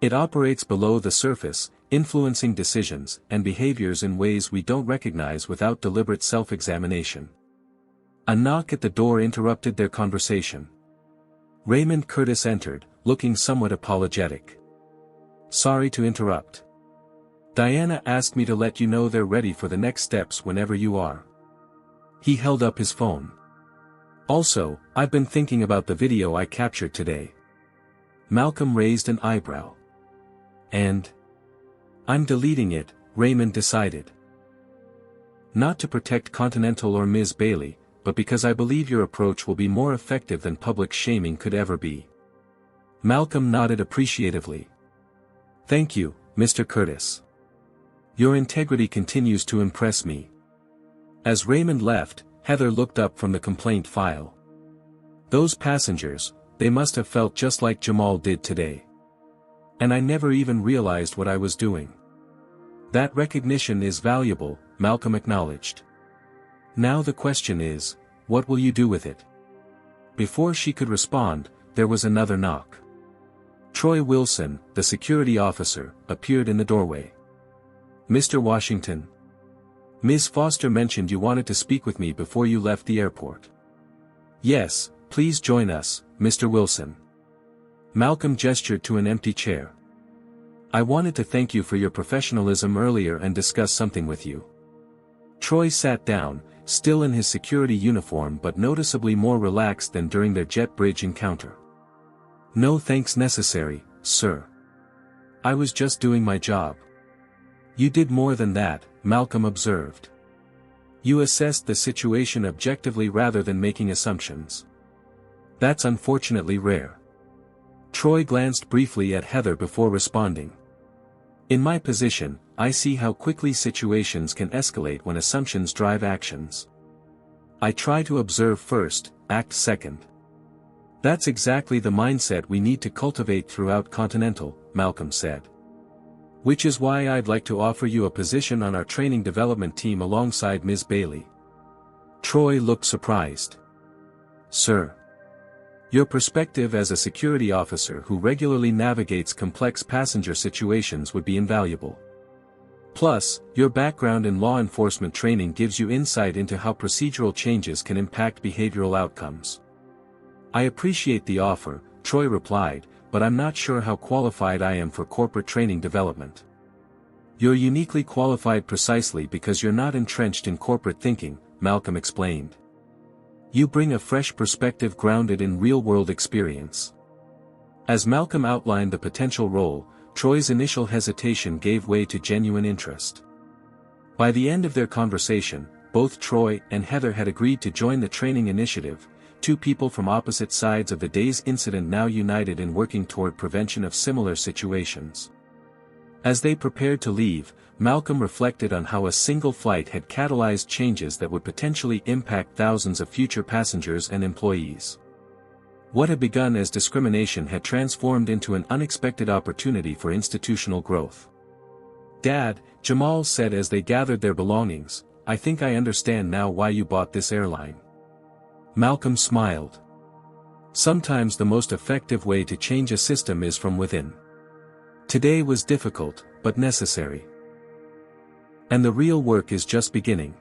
It operates below the surface, influencing decisions and behaviors in ways we don't recognize without deliberate self-examination." A knock at the door interrupted their conversation. Raymond Curtis entered, looking somewhat apologetic. "Sorry to interrupt. Diana asked me to let you know they're ready for the next steps whenever you are." He held up his phone. "Also, I've been thinking about the video I captured today." Malcolm raised an eyebrow. "And?" "I'm deleting it," Raymond decided. "Not to protect Continental or Ms. Bailey, but because I believe your approach will be more effective than public shaming could ever be." Malcolm nodded appreciatively. "Thank you, Mr. Curtis. Your integrity continues to impress me." As Raymond left, Heather looked up from the complaint file. "Those passengers, they must have felt just like Jamal did today. And I never even realized what I was doing." "That recognition is valuable," Malcolm acknowledged. "Now the question is, what will you do with it?" Before she could respond, there was another knock. Troy Wilson, the security officer, appeared in the doorway. "Mr. Washington. Ms. Foster mentioned you wanted to speak with me before you left the airport." "Yes, please join us, Mr. Wilson." Malcolm gestured to an empty chair. "I wanted to thank you for your professionalism earlier and discuss something with you." Troy sat down, still in his security uniform but noticeably more relaxed than during their jet bridge encounter. "No thanks necessary, sir. I was just doing my job." "You did more than that," Malcolm observed. "You assessed the situation objectively rather than making assumptions. That's unfortunately rare." Troy glanced briefly at Heather before responding. "In my position, I see how quickly situations can escalate when assumptions drive actions. I try to observe first, act second." "That's exactly the mindset we need to cultivate throughout Continental," Malcolm said. "Which is why I'd like to offer you a position on our training development team alongside Ms. Bailey." Troy looked surprised. "Sir. Your perspective as a security officer who regularly navigates complex passenger situations would be invaluable. Plus, your background in law enforcement training gives you insight into how procedural changes can impact behavioral outcomes." "I appreciate the offer," Troy replied, "but I'm not sure how qualified I am for corporate training development." "You're uniquely qualified precisely because you're not entrenched in corporate thinking," Malcolm explained. "You bring a fresh perspective grounded in real-world experience." As Malcolm outlined the potential role, Troy's initial hesitation gave way to genuine interest. By the end of their conversation, both Troy and Heather had agreed to join the training initiative, two people from opposite sides of the day's incident now united in working toward prevention of similar situations. As they prepared to leave, Malcolm reflected on how a single flight had catalyzed changes that would potentially impact thousands of future passengers and employees. What had begun as discrimination had transformed into an unexpected opportunity for institutional growth. "Dad," Jamal said as they gathered their belongings, "I think I understand now why you bought this airline." Malcolm smiled. "Sometimes the most effective way to change a system is from within." Today was difficult, but necessary. And the real work is just beginning.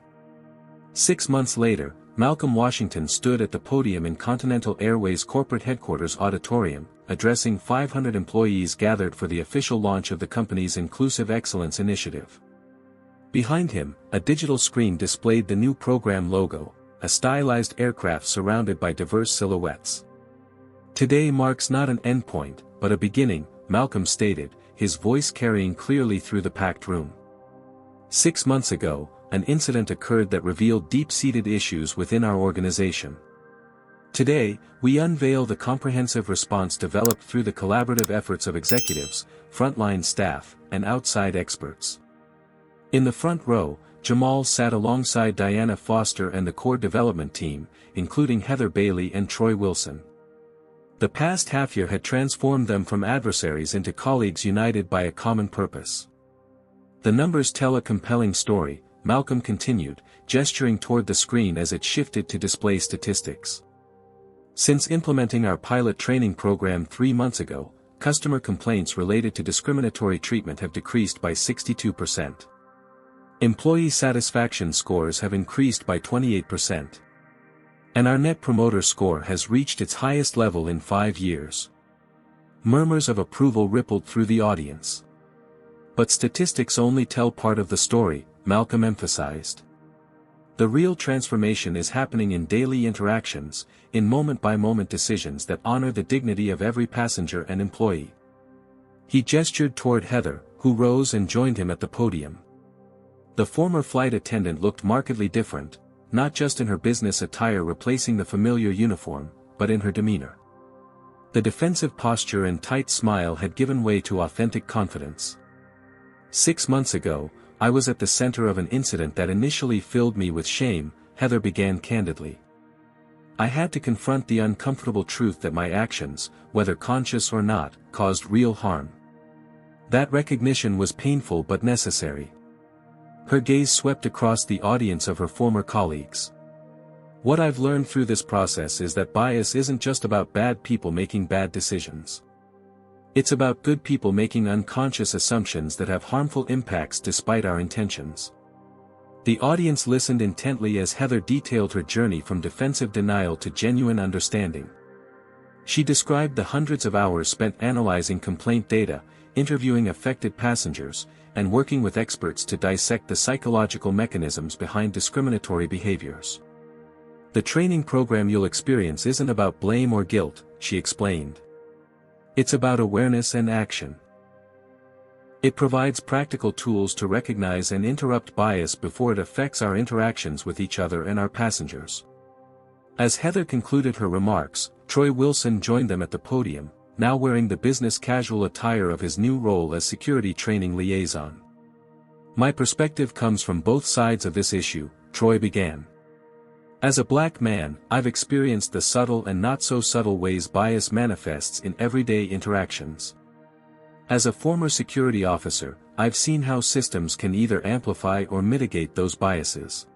6 months later, Malcolm Washington stood at the podium in Continental Airways corporate headquarters auditorium, addressing 500 employees gathered for the official launch of the company's Inclusive Excellence Initiative. Behind him, a digital screen displayed the new program logo, a stylized aircraft surrounded by diverse silhouettes. "Today marks not an endpoint, but a beginning," Malcolm stated, his voice carrying clearly through the packed room. 6 months ago, an incident occurred that revealed deep-seated issues within our organization. Today, we unveil the comprehensive response developed through the collaborative efforts of executives, frontline staff, and outside experts. In the front row, Jamal sat alongside Diana Foster and the core development team, including Heather Bailey and Troy Wilson. The past half-year had transformed them from adversaries into colleagues united by a common purpose. "The numbers tell a compelling story," Malcolm continued, gesturing toward the screen as it shifted to display statistics. "Since implementing our pilot training program 3 months ago, customer complaints related to discriminatory treatment have decreased by 62%. Employee satisfaction scores have increased by 28%. And our Net Promoter Score has reached its highest level in 5 years." Murmurs of approval rippled through the audience. "But statistics only tell part of the story," Malcolm emphasized. "The real transformation is happening in daily interactions, in moment-by-moment decisions that honor the dignity of every passenger and employee." He gestured toward Heather, who rose and joined him at the podium. The former flight attendant looked markedly different, not just in her business attire replacing the familiar uniform, but in her demeanor. The defensive posture and tight smile had given way to authentic confidence. "6 months ago, I was at the center of an incident that initially filled me with shame," Heather began candidly. "I had to confront the uncomfortable truth that my actions, whether conscious or not, caused real harm. That recognition was painful but necessary." Her gaze swept across the audience of her former colleagues. "What I've learned through this process is that bias isn't just about bad people making bad decisions. It's about good people making unconscious assumptions that have harmful impacts despite our intentions." The audience listened intently as Heather detailed her journey from defensive denial to genuine understanding. She described the hundreds of hours spent analyzing complaint data, interviewing affected passengers, and working with experts to dissect the psychological mechanisms behind discriminatory behaviors. "The training program you'll experience isn't about blame or guilt," she explained. "It's about awareness and action. It provides practical tools to recognize and interrupt bias before it affects our interactions with each other and our passengers." As Heather concluded her remarks, Troy Wilson joined them at the podium, now wearing the business casual attire of his new role as security training liaison. "My perspective comes from both sides of this issue," Troy began. "As a black man, I've experienced the subtle and not-so-subtle ways bias manifests in everyday interactions. As a former security officer, I've seen how systems can either amplify or mitigate those biases."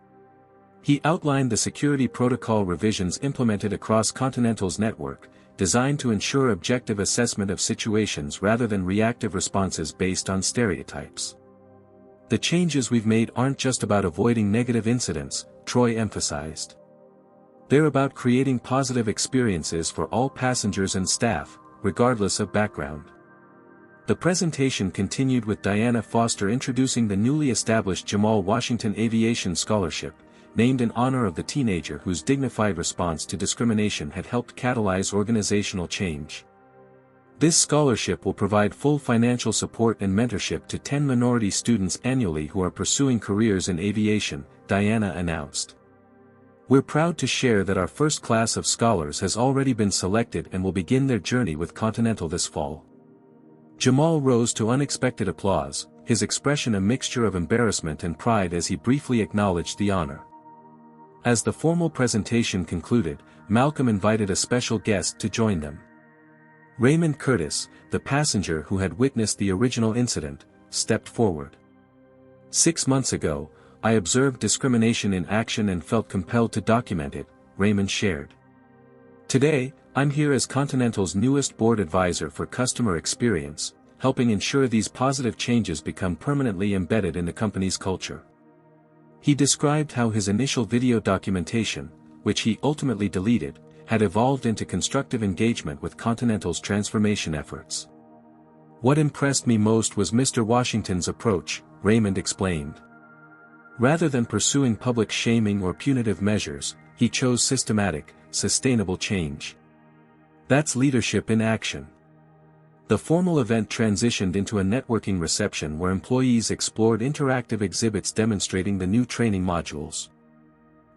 He outlined the security protocol revisions implemented across Continental's network, designed to ensure objective assessment of situations rather than reactive responses based on stereotypes. "The changes we've made aren't just about avoiding negative incidents," Troy emphasized. "They're about creating positive experiences for all passengers and staff, regardless of background." The presentation continued with Diana Foster introducing the newly established Jamal Washington Aviation Scholarship, named in honor of the teenager whose dignified response to discrimination had helped catalyze organizational change. This scholarship will provide full financial support and mentorship to 10 minority students annually who are pursuing careers in aviation, Diana announced. "We're proud to share that our first class of scholars has already been selected and will begin their journey with Continental this fall." Jamal rose to unexpected applause, his expression a mixture of embarrassment and pride as he briefly acknowledged the honor. As the formal presentation concluded, Malcolm invited a special guest to join them. Raymond Curtis, the passenger who had witnessed the original incident, stepped forward. "6 months ago, I observed discrimination in action and felt compelled to document it," Raymond shared. "Today, I'm here as Continental's newest board advisor for customer experience, helping ensure these positive changes become permanently embedded in the company's culture." He described how his initial video documentation, which he ultimately deleted, had evolved into constructive engagement with Continental's transformation efforts. "What impressed me most was Mr. Washington's approach," Raymond explained. "Rather than pursuing public shaming or punitive measures, he chose systematic, sustainable change. That's leadership in action." The formal event transitioned into a networking reception where employees explored interactive exhibits demonstrating the new training modules.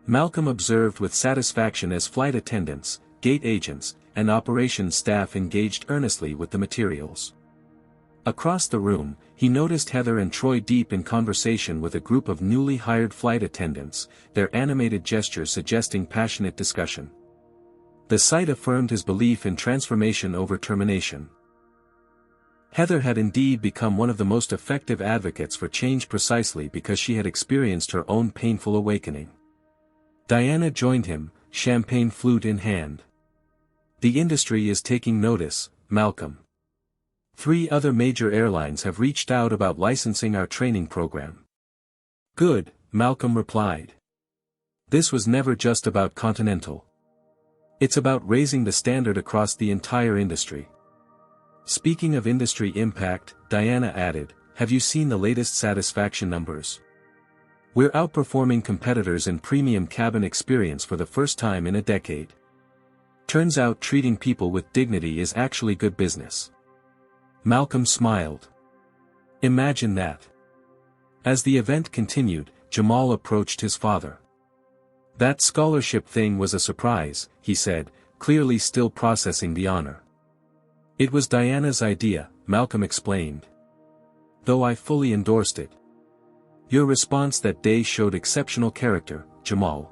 Malcolm observed with satisfaction as flight attendants, gate agents, and operations staff engaged earnestly with the materials. Across the room, he noticed Heather and Troy deep in conversation with a group of newly hired flight attendants, their animated gestures suggesting passionate discussion. The sight affirmed his belief in transformation over termination. Heather had indeed become one of the most effective advocates for change precisely because she had experienced her own painful awakening. Diana joined him, champagne flute in hand. "The industry is taking notice, Malcolm. 3 other major airlines have reached out about licensing our training program." "Good," Malcolm replied. "This was never just about Continental. It's about raising the standard across the entire industry." Speaking of industry impact, Diana added, "Have you seen the latest satisfaction numbers? We're outperforming competitors in premium cabin experience for the first time in a decade. Turns out treating people with dignity is actually good business." Malcolm smiled. "Imagine that." As the event continued, Jamal approached his father. "That scholarship thing was a surprise," he said, clearly still processing the honor. "It was Diana's idea," Malcolm explained. "Though I fully endorsed it." "Your response that day showed exceptional character, Jamal.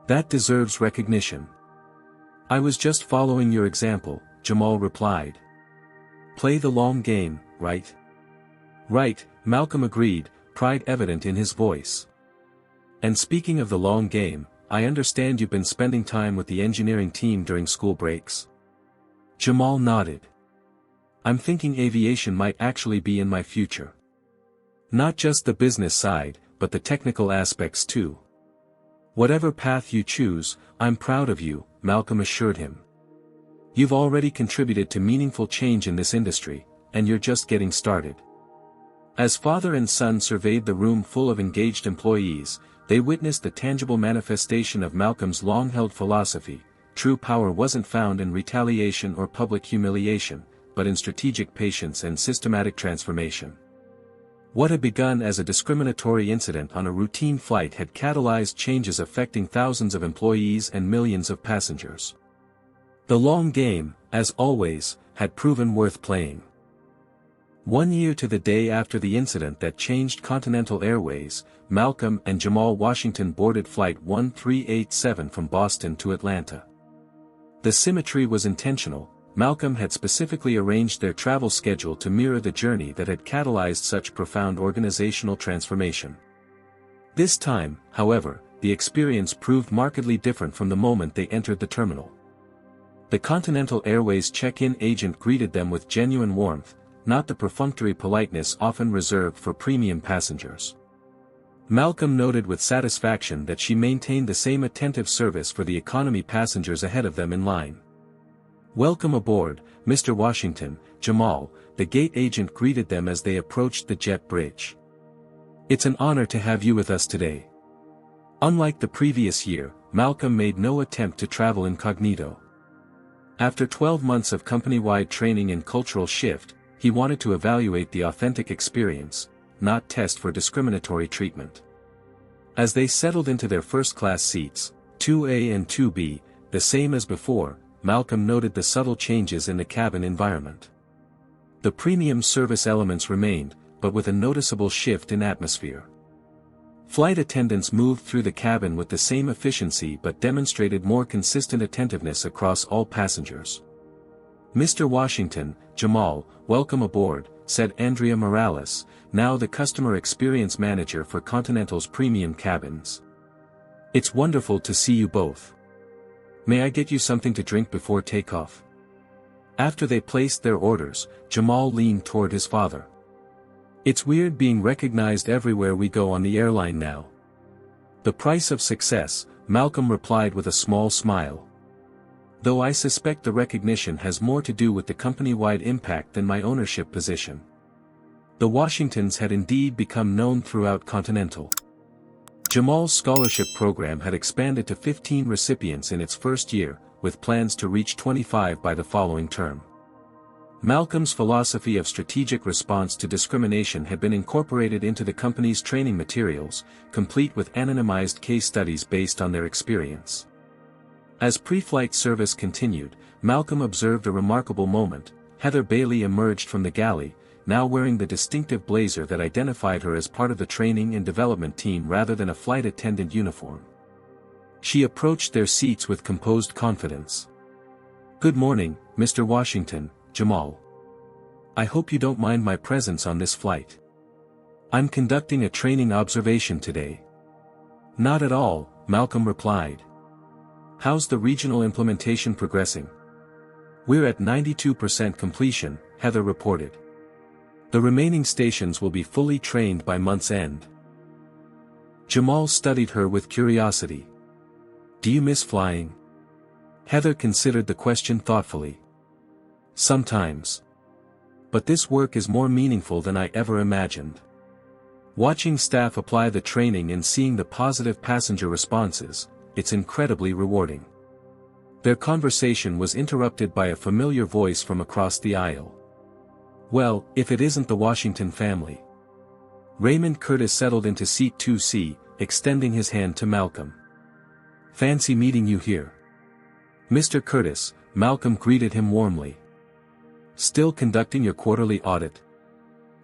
That deserves recognition." "I was just following your example," Jamal replied. "Play the long game, right?" "Right," Malcolm agreed, pride evident in his voice. "And speaking of the long game, I understand you've been spending time with the engineering team during school breaks?" Jamal nodded. "I'm thinking aviation might actually be in my future. Not just the business side, but the technical aspects too." "Whatever path you choose, I'm proud of you," Malcolm assured him. "You've already contributed to meaningful change in this industry, and you're just getting started." As father and son surveyed the room full of engaged employees, they witnessed the tangible manifestation of Malcolm's long-held philosophy: true power wasn't found in retaliation or public humiliation, but in strategic patience and systematic transformation. What had begun as a discriminatory incident on a routine flight had catalyzed changes affecting thousands of employees and millions of passengers. The long game, as always, had proven worth playing. 1 year to the day after the incident that changed Continental Airways, Malcolm and Jamal Washington boarded Flight 1387 from Boston to Atlanta. The symmetry was intentional. Malcolm had specifically arranged their travel schedule to mirror the journey that had catalyzed such profound organizational transformation. This time, however, the experience proved markedly different from the moment they entered the terminal. The Continental Airways check-in agent greeted them with genuine warmth, not the perfunctory politeness often reserved for premium passengers. Malcolm noted with satisfaction that she maintained the same attentive service for the economy passengers ahead of them in line. "Welcome aboard, Mr. Washington," Jamal, the gate agent greeted them as they approached the jet bridge. "It's an honor to have you with us today." Unlike the previous year, Malcolm made no attempt to travel incognito. After 12 months of company-wide training and cultural shift, he wanted to evaluate the authentic experience, not test for discriminatory treatment. As they settled into their first-class seats, 2A and 2B, the same as before, Malcolm noted the subtle changes in the cabin environment. The premium service elements remained, but with a noticeable shift in atmosphere. Flight attendants moved through the cabin with the same efficiency but demonstrated more consistent attentiveness across all passengers. "Mr. Washington, Jamal, welcome aboard," said Andrea Morales, now the customer experience manager for Continental's premium cabins. "It's wonderful to see you both. May I get you something to drink before takeoff?" After they placed their orders, Jamal leaned toward his father. "It's weird being recognized everywhere we go on the airline now. The price of success," Malcolm replied with a small smile. Though I suspect the recognition has more to do with the company-wide impact than my ownership position. The Washingtons had indeed become known throughout Continental. Jamal's scholarship program had expanded to 15 recipients in its first year, with plans to reach 25 by the following term. Malcolm's philosophy of strategic response to discrimination had been incorporated into the company's training materials, complete with anonymized case studies based on their experience. As pre-flight service continued, Malcolm observed a remarkable moment. Heather Bailey emerged from the galley, now wearing the distinctive blazer that identified her as part of the training and development team rather than a flight attendant uniform. She approached their seats with composed confidence. "Good morning, Mr. Washington, Jamal. I hope you don't mind my presence on this flight. I'm conducting a training observation today." "Not at all," Malcolm replied. "How's the regional implementation progressing?" "We're at 92% completion," Heather reported. "The remaining stations will be fully trained by month's end." Jamal studied her with curiosity. "Do you miss flying?" Heather considered the question thoughtfully. "Sometimes. But this work is more meaningful than I ever imagined. Watching staff apply the training and seeing the positive passenger responses, it's incredibly rewarding." Their conversation was interrupted by a familiar voice from across the aisle. "Well, if it isn't the Washington family." Raymond Curtis settled into seat 2C, extending his hand to Malcolm. "Fancy meeting you here." "Mr. Curtis," Malcolm greeted him warmly. "Still conducting your quarterly audit?"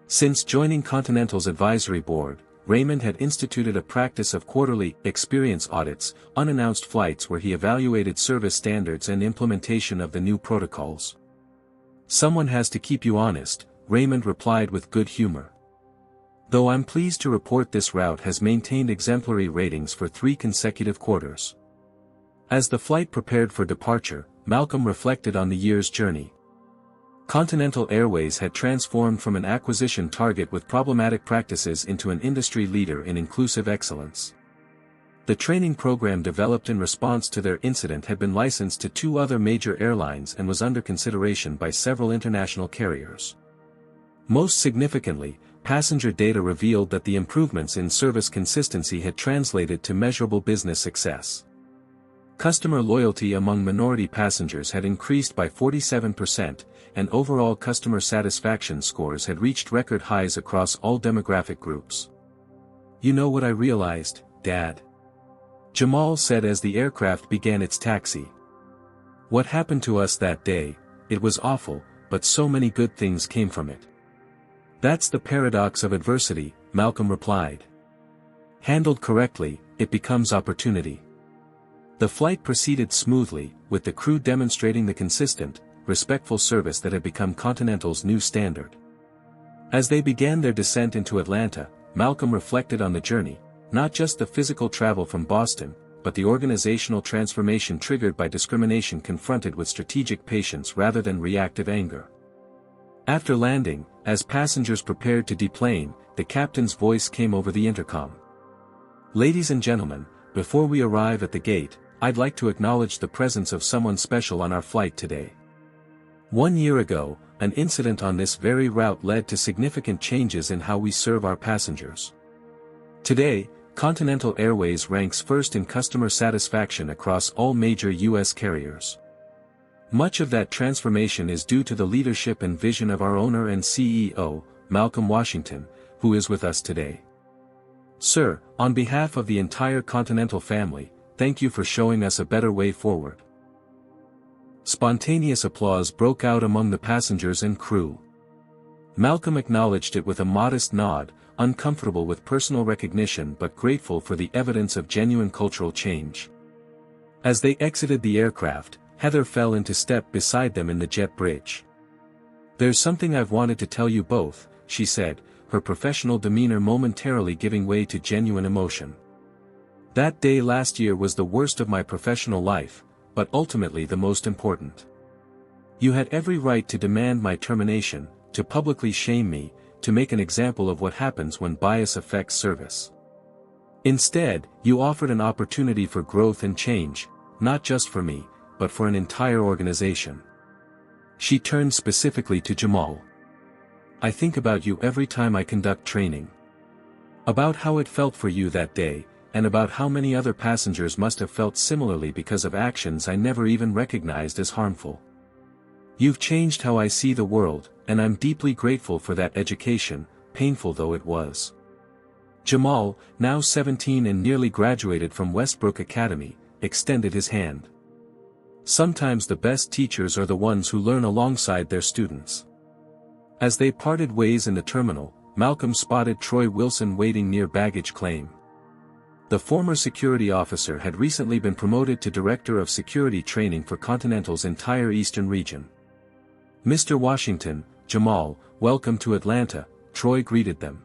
Since joining Continental's advisory board, Raymond had instituted a practice of quarterly experience audits, unannounced flights where he evaluated service standards and implementation of the new protocols. "Someone has to keep you honest," Raymond replied with good humor. "Though I'm pleased to report this route has maintained exemplary ratings for 3 consecutive quarters." As the flight prepared for departure, Malcolm reflected on the year's journey. Continental Airways had transformed from an acquisition target with problematic practices into an industry leader in inclusive excellence. The training program developed in response to their incident had been licensed to 2 other major airlines and was under consideration by several international carriers. Most significantly, passenger data revealed that the improvements in service consistency had translated to measurable business success. Customer loyalty among minority passengers had increased by 47%, and overall customer satisfaction scores had reached record highs across all demographic groups. "You know what I realized, Dad?" Jamal said as the aircraft began its taxi. "What happened to us that day, it was awful, but so many good things came from it." "That's the paradox of adversity," Malcolm replied. "Handled correctly, it becomes opportunity." The flight proceeded smoothly, with the crew demonstrating the consistent, respectful service that had become Continental's new standard. As they began their descent into Atlanta, Malcolm reflected on the journey, not just the physical travel from Boston, but the organizational transformation triggered by discrimination confronted with strategic patience rather than reactive anger. After landing, as passengers prepared to deplane, the captain's voice came over the intercom. "Ladies and gentlemen, before we arrive at the gate, I'd like to acknowledge the presence of someone special on our flight today. 1 year ago, an incident on this very route led to significant changes in how we serve our passengers. Today, Continental Airways ranks first in customer satisfaction across all major U.S. carriers. Much of that transformation is due to the leadership and vision of our owner and CEO, Malcolm Washington, who is with us today. Sir, on behalf of the entire Continental family, thank you for showing us a better way forward." Spontaneous applause broke out among the passengers and crew. Malcolm acknowledged it with a modest nod, uncomfortable with personal recognition but grateful for the evidence of genuine cultural change. As they exited the aircraft, Heather fell into step beside them in the jet bridge. "There's something I've wanted to tell you both," she said, her professional demeanor momentarily giving way to genuine emotion. "That day last year was the worst of my professional life, but ultimately the most important. You had every right to demand my termination, to publicly shame me, to make an example of what happens when bias affects service. Instead, you offered an opportunity for growth and change, not just for me, but for an entire organization. She turned specifically to Jamal. I think about you every time I conduct training. About how it felt for you that day, and about how many other passengers must have felt similarly because of actions I never even recognized as harmful. You've changed how I see the world, and I'm deeply grateful for that education, painful though it was. Jamal, now 17 and nearly graduated from Westbrook Academy, extended his hand. Sometimes the best teachers are the ones who learn alongside their students. As they parted ways in the terminal, Malcolm spotted Troy Wilson waiting near baggage claim. The former security officer had recently been promoted to Director of Security Training for Continental's entire eastern region. Mr. Washington, Jamal, welcome to Atlanta, Troy greeted them.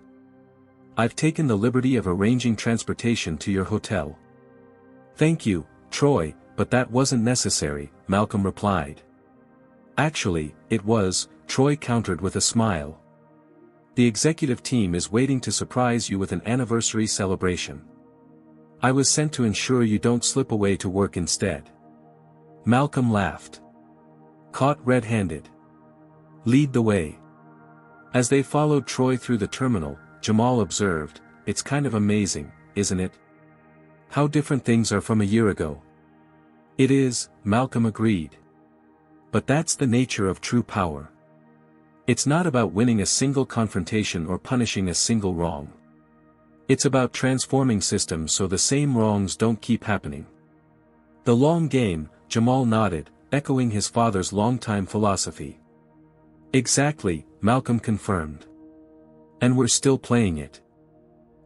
I've taken the liberty of arranging transportation to your hotel. Thank you, Troy, but that wasn't necessary, Malcolm replied. Actually, it was, Troy countered with a smile. The executive team is waiting to surprise you with an anniversary celebration. I was sent to ensure you don't slip away to work instead. Malcolm laughed. Caught red-handed. Lead the way. As they followed Troy through the terminal, Jamal observed, it's kind of amazing, isn't it? How different things are from a year ago. It is, Malcolm agreed. But that's the nature of true power. It's not about winning a single confrontation or punishing a single wrong. It's about transforming systems so the same wrongs don't keep happening. The long game, Jamal nodded, echoing his father's longtime philosophy. Exactly, Malcolm confirmed. And we're still playing it.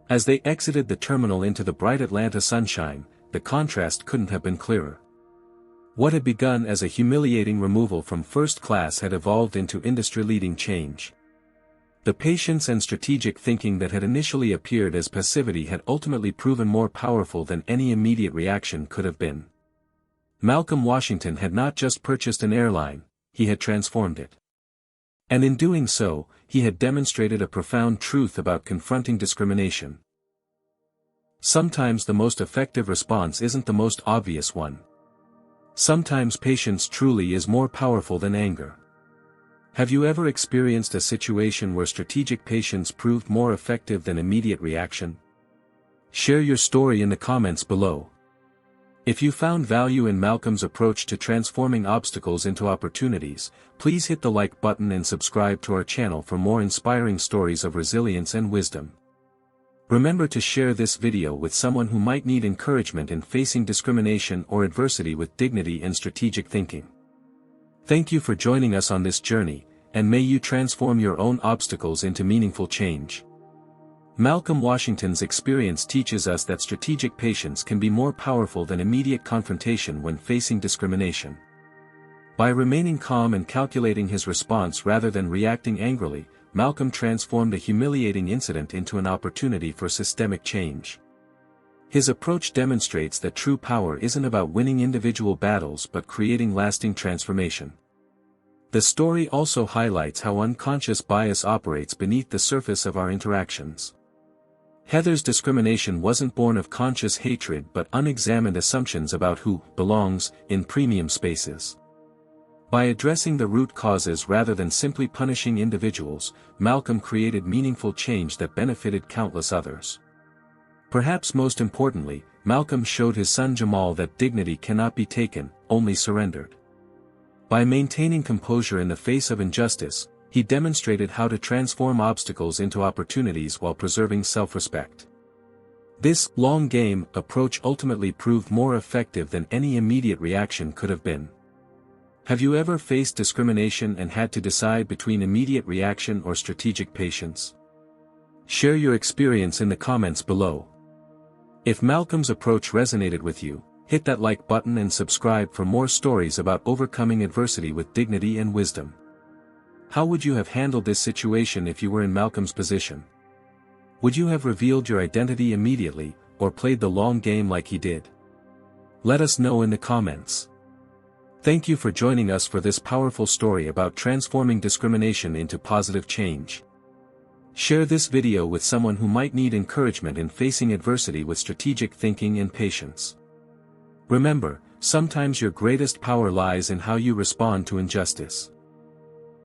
As they exited the terminal into the bright Atlanta sunshine, the contrast couldn't have been clearer. What had begun as a humiliating removal from first class had evolved into industry-leading change. The patience and strategic thinking that had initially appeared as passivity had ultimately proven more powerful than any immediate reaction could have been. Malcolm Washington had not just purchased an airline, he had transformed it. And in doing so, he had demonstrated a profound truth about confronting discrimination. Sometimes the most effective response isn't the most obvious one. Sometimes patience truly is more powerful than anger. Have you ever experienced a situation where strategic patience proved more effective than immediate reaction? Share your story in the comments below. If you found value in Malcolm's approach to transforming obstacles into opportunities, please hit the like button and subscribe to our channel for more inspiring stories of resilience and wisdom. Remember to share this video with someone who might need encouragement in facing discrimination or adversity with dignity and strategic thinking. Thank you for joining us on this journey, and may you transform your own obstacles into meaningful change. Malcolm Washington's experience teaches us that strategic patience can be more powerful than immediate confrontation when facing discrimination. By remaining calm and calculating his response rather than reacting angrily, Malcolm transformed a humiliating incident into an opportunity for systemic change. His approach demonstrates that true power isn't about winning individual battles but creating lasting transformation. The story also highlights how unconscious bias operates beneath the surface of our interactions. Heather's discrimination wasn't born of conscious hatred but unexamined assumptions about who belongs in premium spaces. By addressing the root causes rather than simply punishing individuals, Malcolm created meaningful change that benefited countless others. Perhaps most importantly, Malcolm showed his son Jamal that dignity cannot be taken, only surrendered. By maintaining composure in the face of injustice, he demonstrated how to transform obstacles into opportunities while preserving self-respect. This long-game approach ultimately proved more effective than any immediate reaction could have been. Have you ever faced discrimination and had to decide between immediate reaction or strategic patience? Share your experience in the comments below. If Malcolm's approach resonated with you, hit that like button and subscribe for more stories about overcoming adversity with dignity and wisdom. How would you have handled this situation if you were in Malcolm's position? Would you have revealed your identity immediately, or played the long game like he did? Let us know in the comments. Thank you for joining us for this powerful story about transforming discrimination into positive change. Share this video with someone who might need encouragement in facing adversity with strategic thinking and patience. Remember, sometimes your greatest power lies in how you respond to injustice.